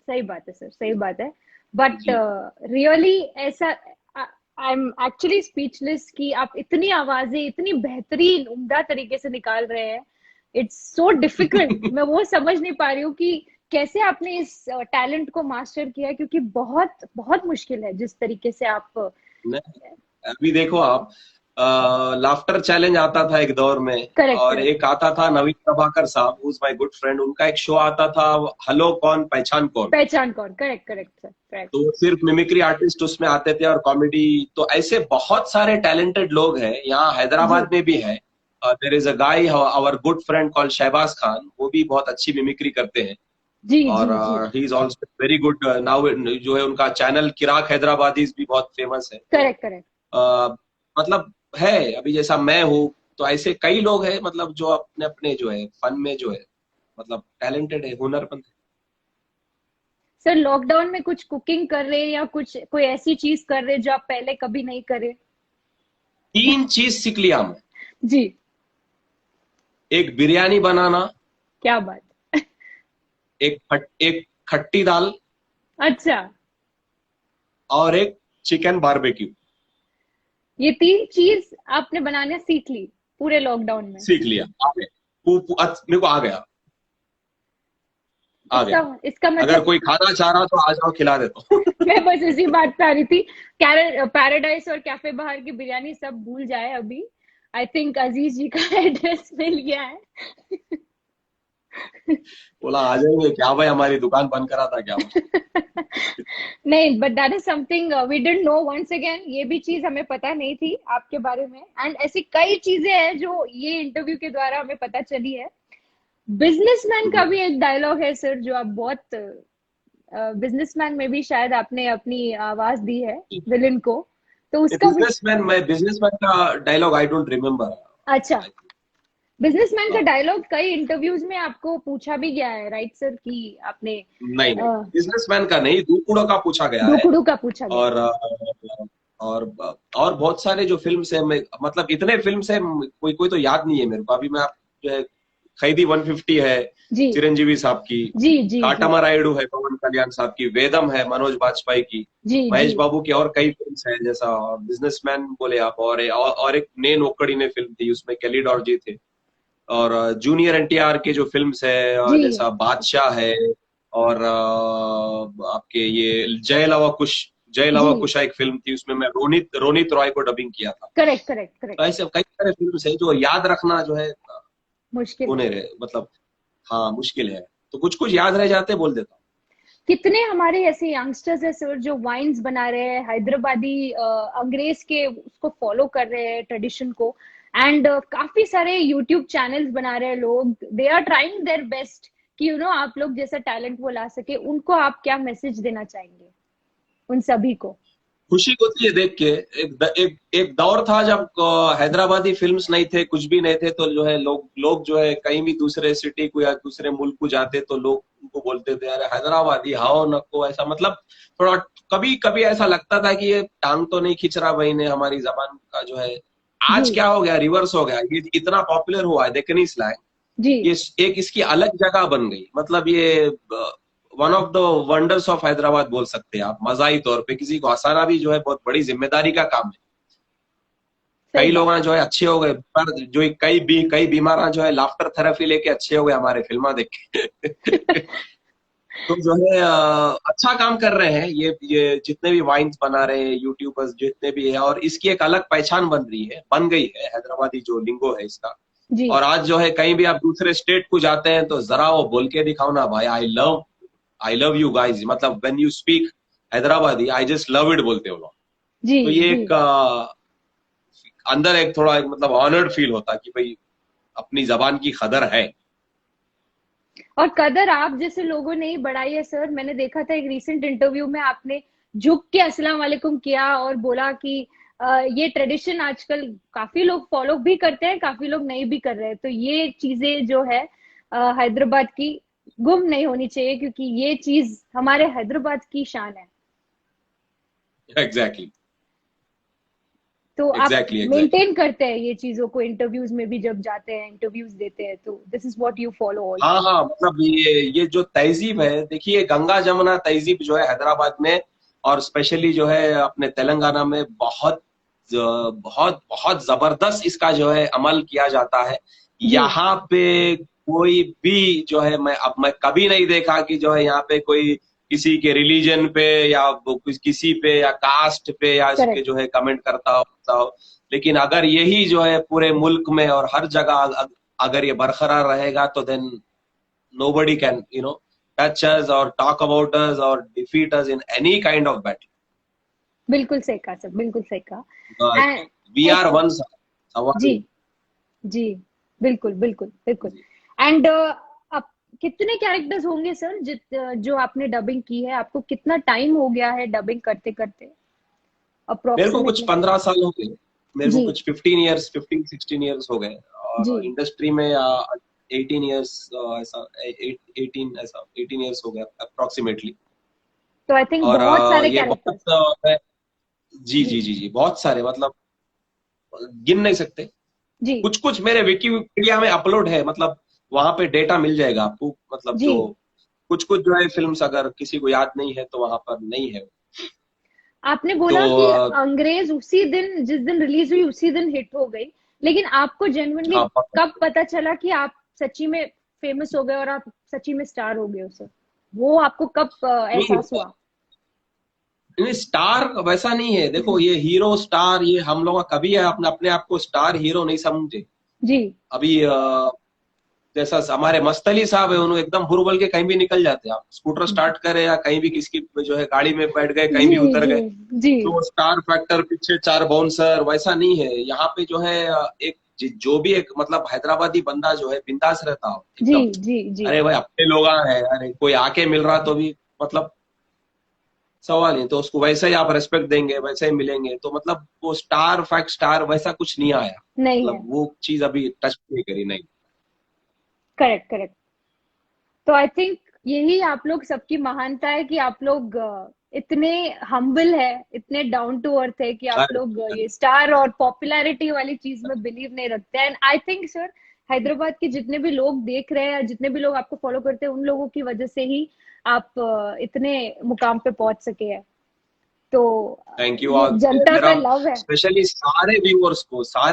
सही बात है सर, सही बात है। बट रियली ऐसा, आई एम एक्चुअली स्पीचलेस कि आप इतनी आवाजें इतनी बेहतरीन उम्दा तरीके से निकाल रहे हैं। It's so difficult. मैं वो समझ नहीं पा रही हूँ कि कैसे आपने इस टैलेंट को मास्टर किया, क्योंकि बहुत बहुत मुश्किल है जिस तरीके से आप। अभी देखो आप, लाफ्टर चैलेंज आता था एक दौर में, करेक्ट और करेक्ट एक आता था नवीन प्रभाकर साहब, who is my good friend, उनका एक शो आता था, हेलो कौन पहचान कौन। पहचान कौन, करेक्ट करेक्ट सर, करेक्ट। तो सिर्फ मिमिक्री आर्टिस्ट उसमें आते थे और कॉमेडी। तो ऐसे बहुत सारे टैलेंटेड लोग हैं, यहाँ जी हैदराबाद में भी है। There is a guy, our good friend called Shahbaz Khan, वो भी बहुत अच्छी मिमिक्री करते हैं। जी जी और जी। He is also very good now, जो है उनका चैनल किराक हैदराबादीज भी बहुत फेमस है। तो करेक्ट करेक्ट। मतलब है, अभी जैसा मैं हूँ, तो ऐसे कई लोग हैं मतलब जो अपने अपने जो है फन में जो है मतलब टैलेंटेड है, हुनरमंद है। सर लॉकडाउन में कुछ कुकिंग कर रहे हैं या कुछ कोई ऐसी चीज कर रहे हैं जो आप पहले कभी नहीं करे? 3 चीज सीख लिया मैं। जी। एक बिरयानी बनाना, क्या बात। एक खट्टी दाल, अच्छा। और एक चिकन बारबेक्यू। ये 3 चीज आपने बनाने सीख ली पूरे लॉकडाउन में? सीख लिया, आ गया। मेरे को आ इसका गया। इसका अगर मतलब कोई खाना चाह रहा तो आ जाओ, खिला देता हूँ। मैं बस इसी बात पे आ रही थी। पैराडाइज और कैफे बाहर की बिरयानी सब भूल जाए अभी। आई थिंक अजीज जी का एड्रेस मिल गया है। बोला आ जाएंगे क्या भाई, हमारी दुकान बंद करा था क्या भाई। नहीं, but that is something we didn't know. Once again ये भी चीज हमें पता नहीं थी आपके बारे में, एंड ऐसी कई चीजें हैं जो ये इंटरव्यू के द्वारा हमें पता चली है। बिजनेसमैन का भी एक डायलॉग है सर जो आप बहुत, बिजनेसमैन में भी शायद आपने अपनी आवाज दी है विलन को, तो उसका भी। बिजनेसमैन का डायलॉग आई डोंट रिमेम्बर। अच्छा। बिजनेसमैन का डायलॉग कई इंटरव्यूज में आपको पूछा भी गया है, राइट सर, कि आपने नहीं नहीं, बिजनेसमैन का नहीं, दूकुड़ो का पूछा गया है। दुकुड़ू का पूछा गया और है। और और बहुत सारे जो फिल्म है, मतलब इतने फिल्म है, कोई कोई तो याद नहीं है मेरे को अभी। मैं आप जो है, खैदी 150 है जी चिरंजीवी साहब की, जी जी जी काटामारायडू है पवन कल्याण साहब की, वेदम है मनोज बाजपेयी की, जी जी। महेश बाबू की, और कई फिल्म है जैसा बिजनेसमैन बोले आप, और एक ने नोकड़ी ने फिल्म थी, उसमें केली डॉर्जी थे। और जूनियर एनटीआर के जो फिल्म्स है, जी जैसा बादशाह है, और आपके ये जय जी। लवा कुशा एक फिल्म थी, उसमें मैं रोनित रोनित रॉय को डबिंग किया था। Correct correct correct. तो ऐसे कई सारे फिल्म्स है जो याद रखना जो है मुश्किल वो है। नहीं रहे, मतलब हाँ मुश्किल है। तो कुछ कुछ याद रह जाते, बोल देता हूँ। कितने हमारे ऐसे यंगस्टर्स हैं सर जो वाइन्स बना रहे हैं, हैदराबादी अंग्रेज के उसको फॉलो कर रहे हैं ट्रेडिशन को, एंड काफी सारे यूट्यूब चैनल्स बना रहे हैं लोग। They are trying their best कि आप लोग जैसा टैलेंट वो ला सके। उनको आप क्या मैसेज देना चाहेंगे, उन सभी को? खुशी होती है देख के। एक दौर था जब हैदराबादी फिल्म्स नहीं थे, कुछ भी नहीं थे, तो जो है लोग जो है कहीं भी दूसरे सिटी को या दूसरे मुल्क को जाते तो लोग उनको बोलते थे अरे हैदराबादी हाओ नको, ऐसा मतलब थोड़ा कभी कभी ऐसा लगता था कि ये टांग तो नहीं खींच रहा भाई ने हमारी जबान का जो है। जी आज क्या हो गया, रिवर्स हो गया, ये इतना पॉपुलर हुआ है देखनी स्लैंग। जी। ये एक इसकी अलग जगह बन गई, मतलब ये one of the wonders of Hyderabad बोल सकते हैं आप, मजाई तौर पे। किसी को हंसाना भी जो है बहुत बड़ी जिम्मेदारी का काम है। सही कई बात। लोग जो है अच्छे हो गए, पर जो कई बीमार जो है लाफ्टर थेरेपी लेके अच्छे हो गए हमारे फिल्मा देख के। तो जो है अच्छा काम कर रहे हैं ये जितने भी वाइन्स बना रहे हैं यूट्यूबर्स जितने भी है, और इसकी एक अलग पहचान बन गई है हैदराबादी जो लिंगो है इसका। जी। और आज जो है कहीं भी आप दूसरे स्टेट को जाते हैं तो जरा वो बोल के दिखाओ ना भाई, आई लव यू गाइज, मतलब when you speak Hyderabadi I just love it बोलते हो लोग। जी तो ये जी। एक अंदर एक थोड़ा मतलब ऑनर्ड फील होता कि भाई अपनी जबान की कदर है। और कदर आप जैसे लोगों ने ही बढ़ाई है सर। मैंने देखा था एक रीसेंट इंटरव्यू में आपने झुक के अस्सलाम वालेकुम किया और बोला कि ये ट्रेडिशन आजकल काफी लोग फॉलो भी करते हैं, काफी लोग नहीं भी कर रहे हैं। तो ये चीजें जो है हैदराबाद की गुम नहीं होनी चाहिए, क्योंकि ये चीज हमारे हैदराबाद की शान है। एग्जैक्टली तो आप एग्जैक्टली। मेंटेन करते हैं ये चीजों को इंटरव्यूज में भी, जब जाते हैं इंटरव्यूज देते हैं, तो this is what you follow हाँ ऑल्सो? हाँ, मतलब ये जो तहजीब है, देखिए गंगा जमुना तहजीब जो है हैदराबाद में, और स्पेशली जो है अपने तेलंगाना में बहुत बहुत बहुत जबरदस्त इसका जो है अमल किया जाता है। जी यहाँ पे कोई भी जो है, मैं कभी नहीं देखा कि जो है यहाँ पे कोई किसी के रिलीजन पे या किसी पे या कास्ट पे या इसके करेक्ट। जो है कमेंट करता हो। लेकिन अगर यही जो है पूरे मुल्क में और हर जगह अगर ये बरकरार रहेगा तो then nobody can touch us or talk about us or defeat us in any kind of battle. बिल्कुल सही कहा सर, बिल्कुल सही कहा। एंड We are ऐसे, one, जी सवाल। जी, बिल्कुल बिल्कुल बिल्कुल। एंड अब कितने कैरेक्टर्स होंगे सर जो आपने डबिंग की है? आपको कितना टाइम हो गया है डबिंग करते करते मेरे को कुछ अप्रोक्सीमेटली? 15 साल हो गए। मेरे को जी कुछ 15 16 इयर्स हो गए। जी। और इंडस्ट्री में 18 इयर्स, ऐसा 18 इयर्स हो गया अप्रोक्सीमेटली। तो आई थिंक और बहुत सारे ये कैरेक्टर्स। बहुत जी जी जी जी जी, बहुत सारे, मतलब गिन नहीं सकते। जी कुछ कुछ मेरे विकिपीडिया में अपलोड है, मतलब वहां पे डेटा मिल जाएगा आपको, मतलब जी। जो कुछ कुछ जो है फिल्म्स अगर किसी को याद नहीं है तो वहां पर नहीं है। आपने तो बोला कि अंग्रेज उसी दिन, जिस दिन रिलीज हुई उसी दिन हिट हो गई, लेकिन आपको जेन्युइनली हाँ, कब पता चला कि आप सच्ची में फेमस हो गए और आप सच्ची में स्टार हो गए उसे? वो आपको कब नहीं एहसास हुआ? नहीं, स्टार वैसा नहीं है। देखो, ये हीरो स्टार, ये हम लोग का कभी है अपने अपने आप को स्टार हीरो नहीं समझे। जी अभी जैसा हमारे मस्तली साहब है, उन्होंने एकदम हुरबल के कहीं भी निकल जाते हैं। आप स्कूटर स्टार्ट करे या कहीं भी किसकी जो है गाड़ी में बैठ गए, कहीं जी भी उतर जी गए, जी तो स्टार फैक्टर पीछे चार बाउंसर वैसा नहीं है। यहाँ पे जो है एक जो भी एक मतलब हैदराबादी बंदा जो है बिंदास रहता हो जी एकदम। जी जी। अरे भाई, अपने लोग हैं, अरे कोई आके मिल रहा तो भी मतलब सवाल नहीं, तो उसको वैसे ही आप रेस्पेक्ट देंगे, वैसे ही मिलेंगे। तो मतलब वो स्टार फैक्ट स्टार वैसा कुछ नहीं आया, नहीं है। मतलब वो चीज अभी टच नहीं करी, नहीं। Correct correct. तो आई थिंक यही आप लोग सबकी महानता है कि आप लोग इतने हम्बल है, इतने डाउन टू अर्थ है कि आप अरे, लोग ये स्टार और पॉपुलैरिटी वाली चीज में बिलीव नहीं रखते हैं। And I think sir, Hyderabad के जितने भी लोग देख रहे हैं, जितने भी लोग आपको फॉलो करते हैं, उन लोगों की वजह से ही आप इतने मुकाम पे पहुंच सके हैं। तो थैंक यू। ये और जनता मेरा का लव है। स्पेशली सारे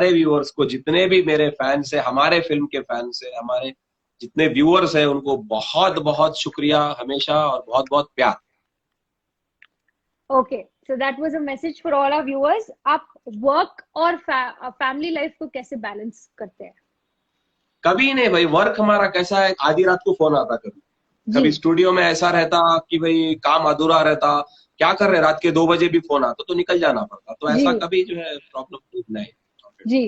व्यूअर्स को जितने भी मेरे फैंस है, हमारे फिल्म के फैंस है, हमारे जितने व्यूअर्स है, उनको बहुत बहुत शुक्रिया हमेशा, और बहुत बहुत प्यार। Okay, so that was a message for all our viewers. आप वर्क और फैमिली लाइफ को कैसे बैलेंस करते हैं? कभी नहीं भाई, वर्क हमारा कैसा है, आधी रात को फोन आता, कभी जी कभी स्टूडियो में ऐसा रहता कि भाई काम अधूरा रहता, क्या कर रहे, रात के 2 बजे भी फोन आता तो निकल जाना पड़ता। तो जी ऐसा कभी जो है प्रॉब्लम नहीं। जी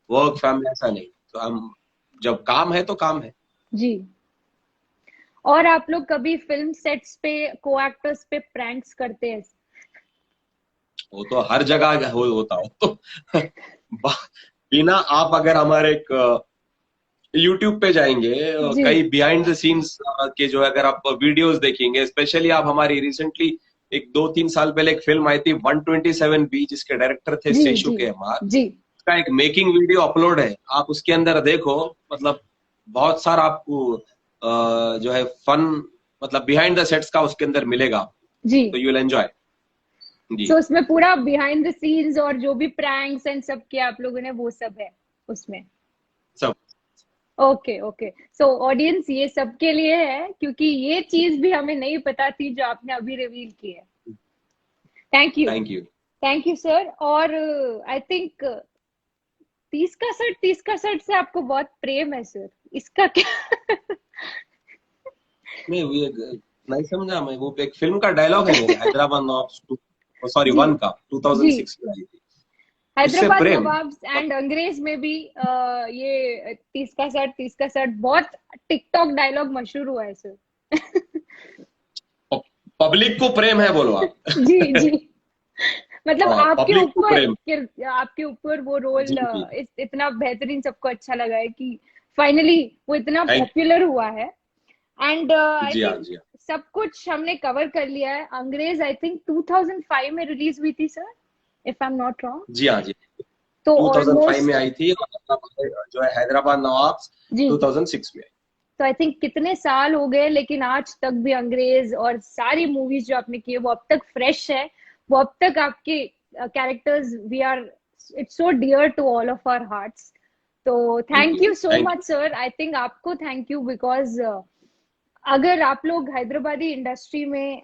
वर्क फैमिली ऐसा नहीं। तो हम जब काम है तो काम है। जी। और आप लोग कभी फिल्म सेट्स पे को एक्टर्स पे प्रैंक्स करते हैं? वो तो हर जगह होता हो तो बिना आप अगर हमारे एक यूट्यूब पे जाएंगे, जी कई बिहाइंड द सीन्स के जो है अगर आप वीडियोस देखेंगे, स्पेशली आप हमारी रिसेंटली एक 2 3 साल पहले एक फिल्म आई थी 127B, जिसके डायरेक्टर थे जी शेषु जी के हमार। जी। उसका एक मेकिंग वीडियो अपलोड है, आप उसके अंदर देखो। मतलब बहुत सारा आपको जो है फन, मतलब बिहाइंड द सेट्स का उसके अंदर मिलेगा, जी। तो यू विल एंजॉय। जी, सो उसमें पूरा बिहाइंड द सीन्स और जो भी प्रैंक्स एंड सब किया आप लोगों ने, वो सब है उसमें? सब। Okay okay. सो ऑडियंस, ये सबके लिए है, क्योंकि ये चीज भी हमें नहीं पता थी जो आपने अभी रिवील की है। Thank you. Thank you. Thank you sir. और आई थिंक 30 का 60 से आपको बहुत प्रेम है सर, इसका क्या? नहीं, नहीं समझा मैं। वो एक फिल्म का डायलॉग है मेरे, हैदराबाद नवाब्स टू, सॉरी जी 1 का, जी। 2006 में आई थी। उससे हैदराबाद प्रेम। नवाब्स एंड अंग्रेज में भी ये 30 का 60 बहुत टिकटॉक डायलॉग मशहूर हुआ है सर। पब्लिक को प्रेम है बोलो आप। जी जी। मतलब हाँ, पब्लिक को प्रेम। आपके ऊपर वो रोल जी जी इतना बेहतरीन, सबको अच्छा लगा है कि फाइनली वो इतना थैंक पॉपुलर हुआ है। एंड आई जी हाँ, थिंक जी हाँ। सब कुछ हमने कवर कर लिया है। अंग्रेज आई थिंक 2005 में रिलीज हुई थी sir, if I am not wrong. जी हाँ, जी। तो 2005 में ऑलमोस्ट, आई थी, और जो है हैदराबाद नवाब्स जी, 2006 में आई। तो आई थिंक कितने साल हो गए, लेकिन आज तक भी अंग्रेज और सारी मूवीज जो आपने की है वो अब तक फ्रेश है। वो अब तक आपके characters, we are, it's so dear to all of our hearts. तो thank you so thank much sir. I think आपको थैंक यू, बिकॉज अगर आप लोग हैदराबादी इंडस्ट्री में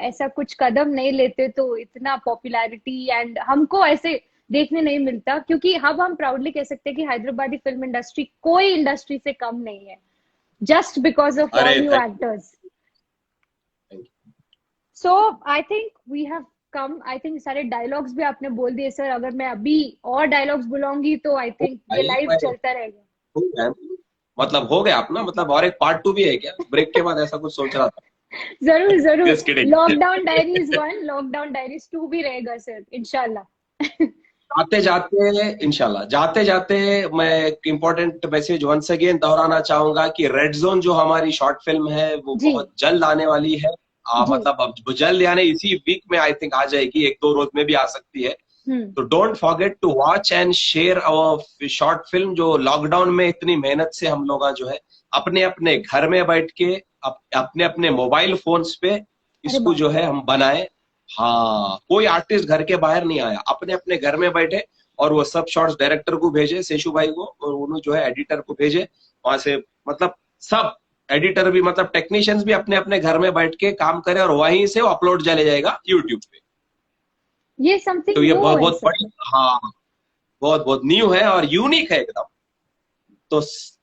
ऐसा कुछ कदम नहीं लेते तो इतना पॉपुलैरिटी एंड हमको ऐसे देखने नहीं मिलता, क्योंकि अब हम प्राउडली कह सकते हैं कि हैदराबादी फिल्म इंडस्ट्री कोई इंडस्ट्री से कम नहीं है, जस्ट बिकॉज ऑफ अरे all you thank actors. You. So I think we have come. I think सारे डायलॉग्स भी आपने बोल दिए सर. अगर मैं अभी और डायलॉग्स बुलाऊंगी तो आई थिंक ये लाइव चलता रहेगा. मतलब हो गया अपना, मतलब और एक पार्ट 2 भी है क्या ब्रेक के बाद, ऐसा कुछ सोच रहा था? जरूर जरूर. Just kidding. Lockdown diaries 1, lockdown diaries 2 भी रहेगा सर, इंशाल्लाह. जाते जाते इंशाल्लाह, जाते जाते मैं एक इम्पोर्टेंट मैसेज वंस अगेन दोहराना चाहूंगा कि रेड जोन जो हमारी शॉर्ट फिल्म है वो जी. बहुत जल्द आने वाली है. जी. मतलब अब जल्द यानी इसी वीक में आई थिंक आ जाएगी, 1-2 रोज में भी आ सकती है. तो don't forget to watch and share our short film, जो लॉकडाउन में इतनी मेहनत से हम लोग जो है अपने अपने घर में बैठ के अपने अपने मोबाइल फोन्स पे इसको जो है हम बनाए. हाँ, कोई आर्टिस्ट घर के बाहर नहीं आया, अपने अपने घर में बैठे और वो सब शॉट्स डायरेक्टर को भेजे, शेषु भाई को, और उन्होंने जो है एडिटर को भेजे वहां से. मतलब सब एडिटर भी, मतलब टेक्नीशियंस भी अपने अपने घर में बैठ के काम करे और वहीं से वो अपलोड चले जाएगा यूट्यूब पे. ये समथिंग तो ये न्यू बहुत है बहुत सर. बड़ी, हाँ बहुत बहुत न्यू है और यूनिक है एकदम. तो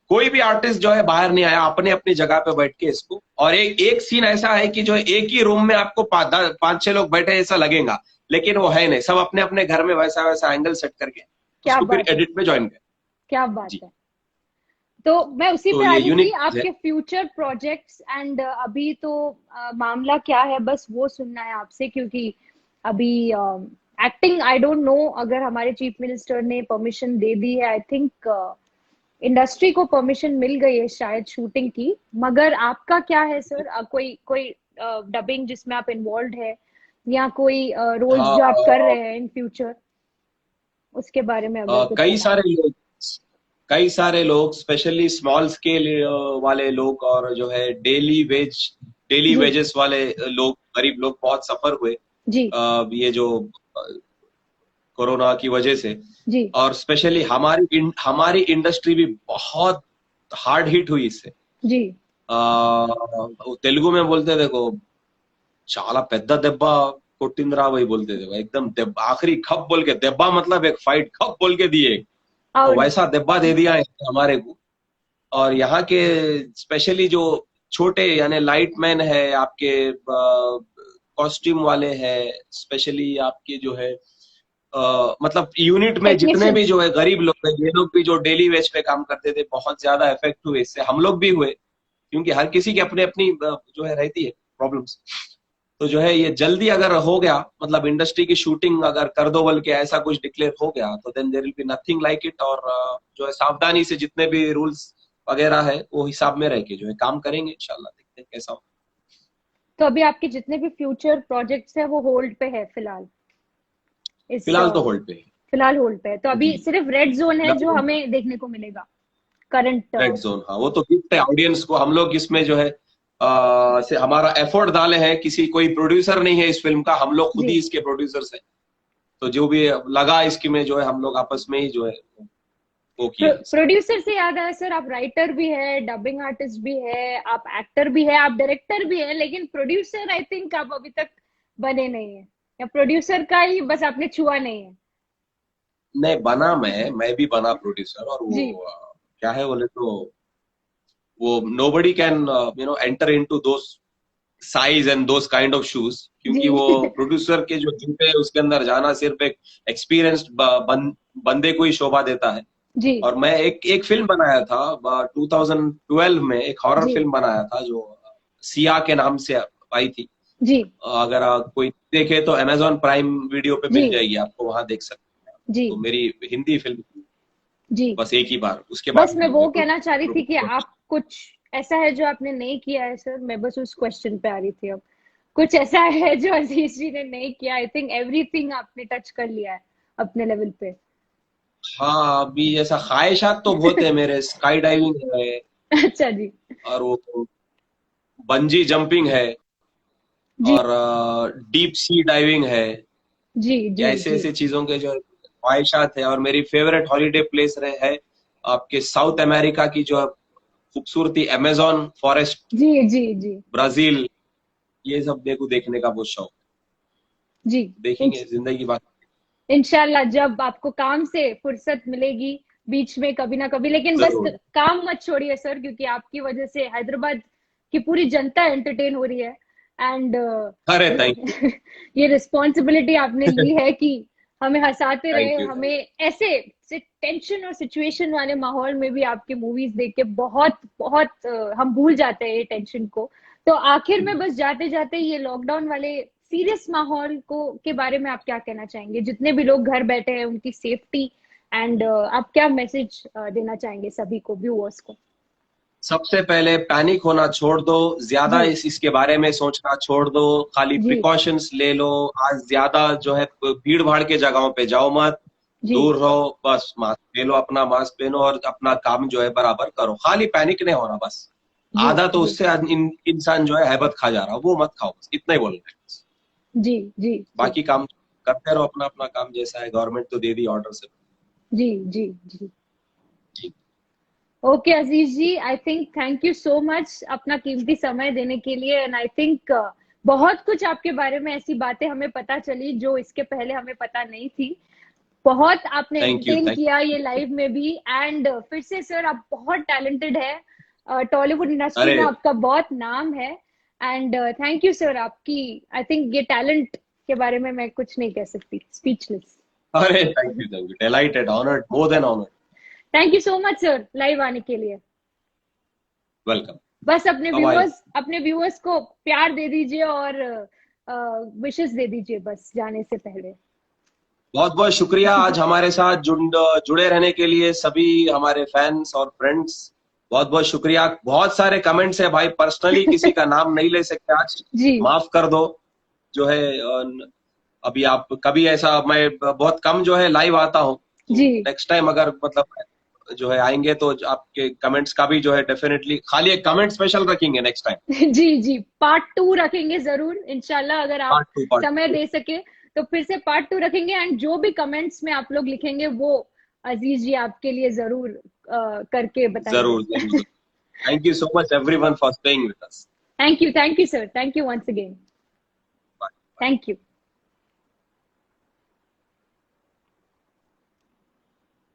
कोई भी आर्टिस्ट जो है बाहर नहीं आया, अपने अपनी जगह पे बैठ के इसको. और एक सीन ऐसा है कि जो एक ही रूम में आपको 5-6 लोग बैठे ऐसा लगेगा, लेकिन वो है नहीं, सब अपने अपने घर में वैसा वैसा एंगल सेट करके क्या उसको फिर बात है, एडिट में ज्वाइन कर. क्या बात है. तो मैं उसी तो पे आ ये रही थी, यूनिक है. आपके फ्यूचर प्रोजेक्ट्स एंड अभी तो मामला क्या है, बस वो सुनना है आपसे. क्योंकि अभी एक्टिंग आई डोंट नो, अगर हमारे चीफ मिनिस्टर ने परमिशन दे दी है, आई थिंक इंडस्ट्री को परमिशन मिल गई है शायद शूटिंग की. मगर आपका क्या है सर, कोई कोई डबिंग जिसमें आप इन्वॉल्व है, या कोई रोल्स हाँ, जो आप कर रहे हैं इन फ्यूचर, उसके बारे में अगर कुछ कई बताएं. सारे लोग, कई सारे लोग स्पेशली स्मॉल स्केल वाले लोग और जो है डेली जी. वेजेस वाले लोग, गरीब लोग बहुत सफर हुए जी. ये जो कोरोना की वजह से. जी. और स्पेशली हमारी इंडस्ट्री भी बहुत हार्ड हिट हुई इससे. जी. तेलुगु में बोलते देखो, చాలా పెద్ద దెబ్బ కొట్టిందిరా वही बोलते थे एकदम. आखिरी खप बोल के, दెబ్బ मतलब एक फाइट, खप बोल के दिए, तो वैसा दెబ్బ दे दिया हमारे को. और यहाँ के स्पेशली जो छोटे यानी लाइट मैन है, आपके कॉस्ट्यूम वाले हैं, स्पेशली आपके जो है मतलब यूनिट में जितने भी जो है गरीब लोग हैं, ये लोग भी जो डेली वेज पे काम करते थे, बहुत ज्यादा इफेक्ट हुए इससे. हम लोग भी हुए, क्योंकि हर किसी की अपनी अपनी जो है रहती है प्रॉब्लम्स. तो जो है ये जल्दी अगर हो गया, मतलब इंडस्ट्री की शूटिंग अगर कर दो बोल के ऐसा कुछ डिक्लेयर हो गया, तो then there will be nothing like it. और जो है सावधानी से जितने भी रूल्स वगैरह है वो हिसाब में रह के जो है काम करेंगे इंशाल्लाह. देखते हैं कैसा हो. तो अभी आपके जितने भी फ्यूचर प्रोजेक्ट्स है वो होल्ड पे है फिलहाल? फिलहाल तो होल्ड पे है. फिलहाल होल्ड पे है. तो अभी सिर्फ रेड जोन है जो हमें देखने को मिलेगा करंट. रेड जोन, हाँ वो तो गिफ्ट है ऑडियंस को. हम लोग इसमें जो है से हमारा एफर्ट डाले हैं, किसी कोई प्रोड्यूसर नहीं है इस फिल्म का, हम लोग खुद ही इसके प्रोड्यूसर्स हैं. तो जो भी लगा इसकी में जो है हम लोग आपस में ही जो है वो किया. प्रोड्यूसर से याद आया सर, आप राइटर भी है, डबिंग आर्टिस्ट भी है, आप एक्टर भी है, आप डायरेक्टर भी है, लेकिन प्रोड्यूसर आई थिंक आप अभी तक बने नहीं है, या प्रोड्यूसर का ही बस आपने छुआ नहीं है? नहीं बना, मैं भी बना प्रोड्यूसर. और वो क्या है बोले तो वो nobody can enter into those size and those kind of shoes, क्योंकि वो प्रोड्यूसर के जो जूते है उसके अंदर जाना सिर्फ एक एक्सपीरियंस्ड बंदे को ही शोभा देता है. जी. और मैं एक फिल्म बनाया था 2012 में, एक हॉरर फिल्म बनाया था जो सिया के नाम से आई थी. जी. अगर कोई देखे तो अमेजोन प्राइम वीडियो पे मिल जाएगी आपको, वहां देख सकते हैं. जी. तो मेरी हिंदी फिल्म जी, बस एक ही बार. उसके बाद बस मैं वो कहना चाह रही थी कि आप कुछ ऐसा है जो आपने नहीं किया है सर. मैं बस उस क्वेश्चन पे आ रही थी. अब कुछ ऐसा है जो अजीज जी ने नहीं किया? आई थिंक एवरीथिंग आपने टच कर लिया है अपने लेवल पे. हाँ, अभी ऐसा ख्वाहिशात तो बहुत है मेरे. स्काई डाइविंग है. अच्छा जी. और वो बंजी जंपिंग है. और डीप सी डाइविंग है. जी, ऐसे ऐसे चीजों के जो ख्वाहिशात है. और मेरी फेवरेट हॉलीडे प्लेस है आपके साउथ अमेरिका की जो खूबसूरती, अमेज़न फॉरेस्ट, जी जी जी ब्राजील, ये सब मेरे को देखने का बहुत शौक। जी। देखेंगे जिंदगी बाकी। इंशाल्लाह जब आपको काम से फुर्सत मिलेगी बीच में कभी ना कभी, लेकिन बस जरूर। काम मत छोड़िए सर, क्योंकि आपकी वजह से हैदराबाद की पूरी जनता एंटरटेन हो रही है। एंड अरे थैंक यू। ये रिस्पॉन्सिबिलिटी आपने ली है कि हमें हंसाते रहे, थैंक यू। हमें ऐसे टेंशन और सिचुएशन वाले माहौल में भी आपके मूवीज देख के बहुत बहुत हम भूल जाते हैं ये टेंशन को। तो आखिर में बस जाते जाते ये लॉकडाउन वाले सीरियस माहौल को के बारे में आप क्या कहना चाहेंगे, जितने भी लोग घर बैठे हैं उनकी सेफ्टी, एंड आप क्या मैसेज देना चाहेंगे सभी को, व्यूअर्स को? सबसे पहले पैनिक होना छोड़ दो, ज्यादा जी इसके बारे में सोचना छोड़ दो, खाली जी प्रिकॉशंस ले लो। आज ज्यादा जो है भीड़ भाड़ के जगहों पे जाओ मत, जी दूर रहो, बस मास्क पहनो, अपना मास्क पहनो और अपना काम जो है बराबर करो, खाली पैनिक नहीं होना बस। जी आधा तो जी उससे इंसान जो है हैबत खा जा रहा है, वो मत खाओ, बस इतना ही बोलना है बस। जी जी जी बाकी काम करते रहो, अपना अपना काम जैसा है, गवर्नमेंट तो दे दी ऑर्डर से। जी जी जी। जी। Okay Aziz ji, I think thank you so much अपना कीमती समय देने के लिए। एंड आई थिंक बहुत कुछ आपके बारे में ऐसी बातें हमें पता चली जो इसके पहले हमें पता नहीं थी। बहुत आपने थैंक यू। एंटरटेन थैंक किया ये लाइव में भी। एंड फिर से सर आप बहुत टैलेंटेड है, टॉलीवुड इंडस्ट्री अरे में आपका बहुत नाम है। एंड थैंक यू सर, आपकी आई थिंक ये टैलेंट के बारे में मैं कुछ नहीं कह सकती, स्पीचलेस। अरे thank you, dilated, honoured, more than honoured. Thank you so much sir live आने के लिए। वेलकम। बस बाय। अपने व्यूअर्स को प्यार दे दीजिए और विशेस दे दीजिए बस जाने से पहले। बहुत बहुत शुक्रिया आज हमारे साथ जुड़े रहने के लिए, सभी हमारे फैंस और फ्रेंड्स, बहुत बहुत शुक्रिया। बहुत सारे कमेंट्स है भाई, पर्सनली किसी का नाम नहीं ले सकते आज, जी माफ कर दो। जो है अभी आप कभी ऐसा, मैं बहुत कम जो है लाइव आता हूँ, तो जी नेक्स्ट टाइम अगर मतलब जो है आएंगे तो आपके कमेंट्स का भी जो है डेफिनेटली खाली एक कमेंट स्पेशल रखेंगे नेक्स्ट टाइम। जी जी, पार्ट 2 रखेंगे जरूर इंशाल्लाह, अगर आप पार्ट समय टू। दे सके तो फिर से पार्ट 2 रखेंगे। एंड जो भी कमेंट्स में आप लोग लिखेंगे वो अजीज जी आपके लिए जरूर करके बताएंगे। जरूर जरूर जरूर। Thank you so much everyone for staying with us. Thank you sir, thank you once again. Thank you.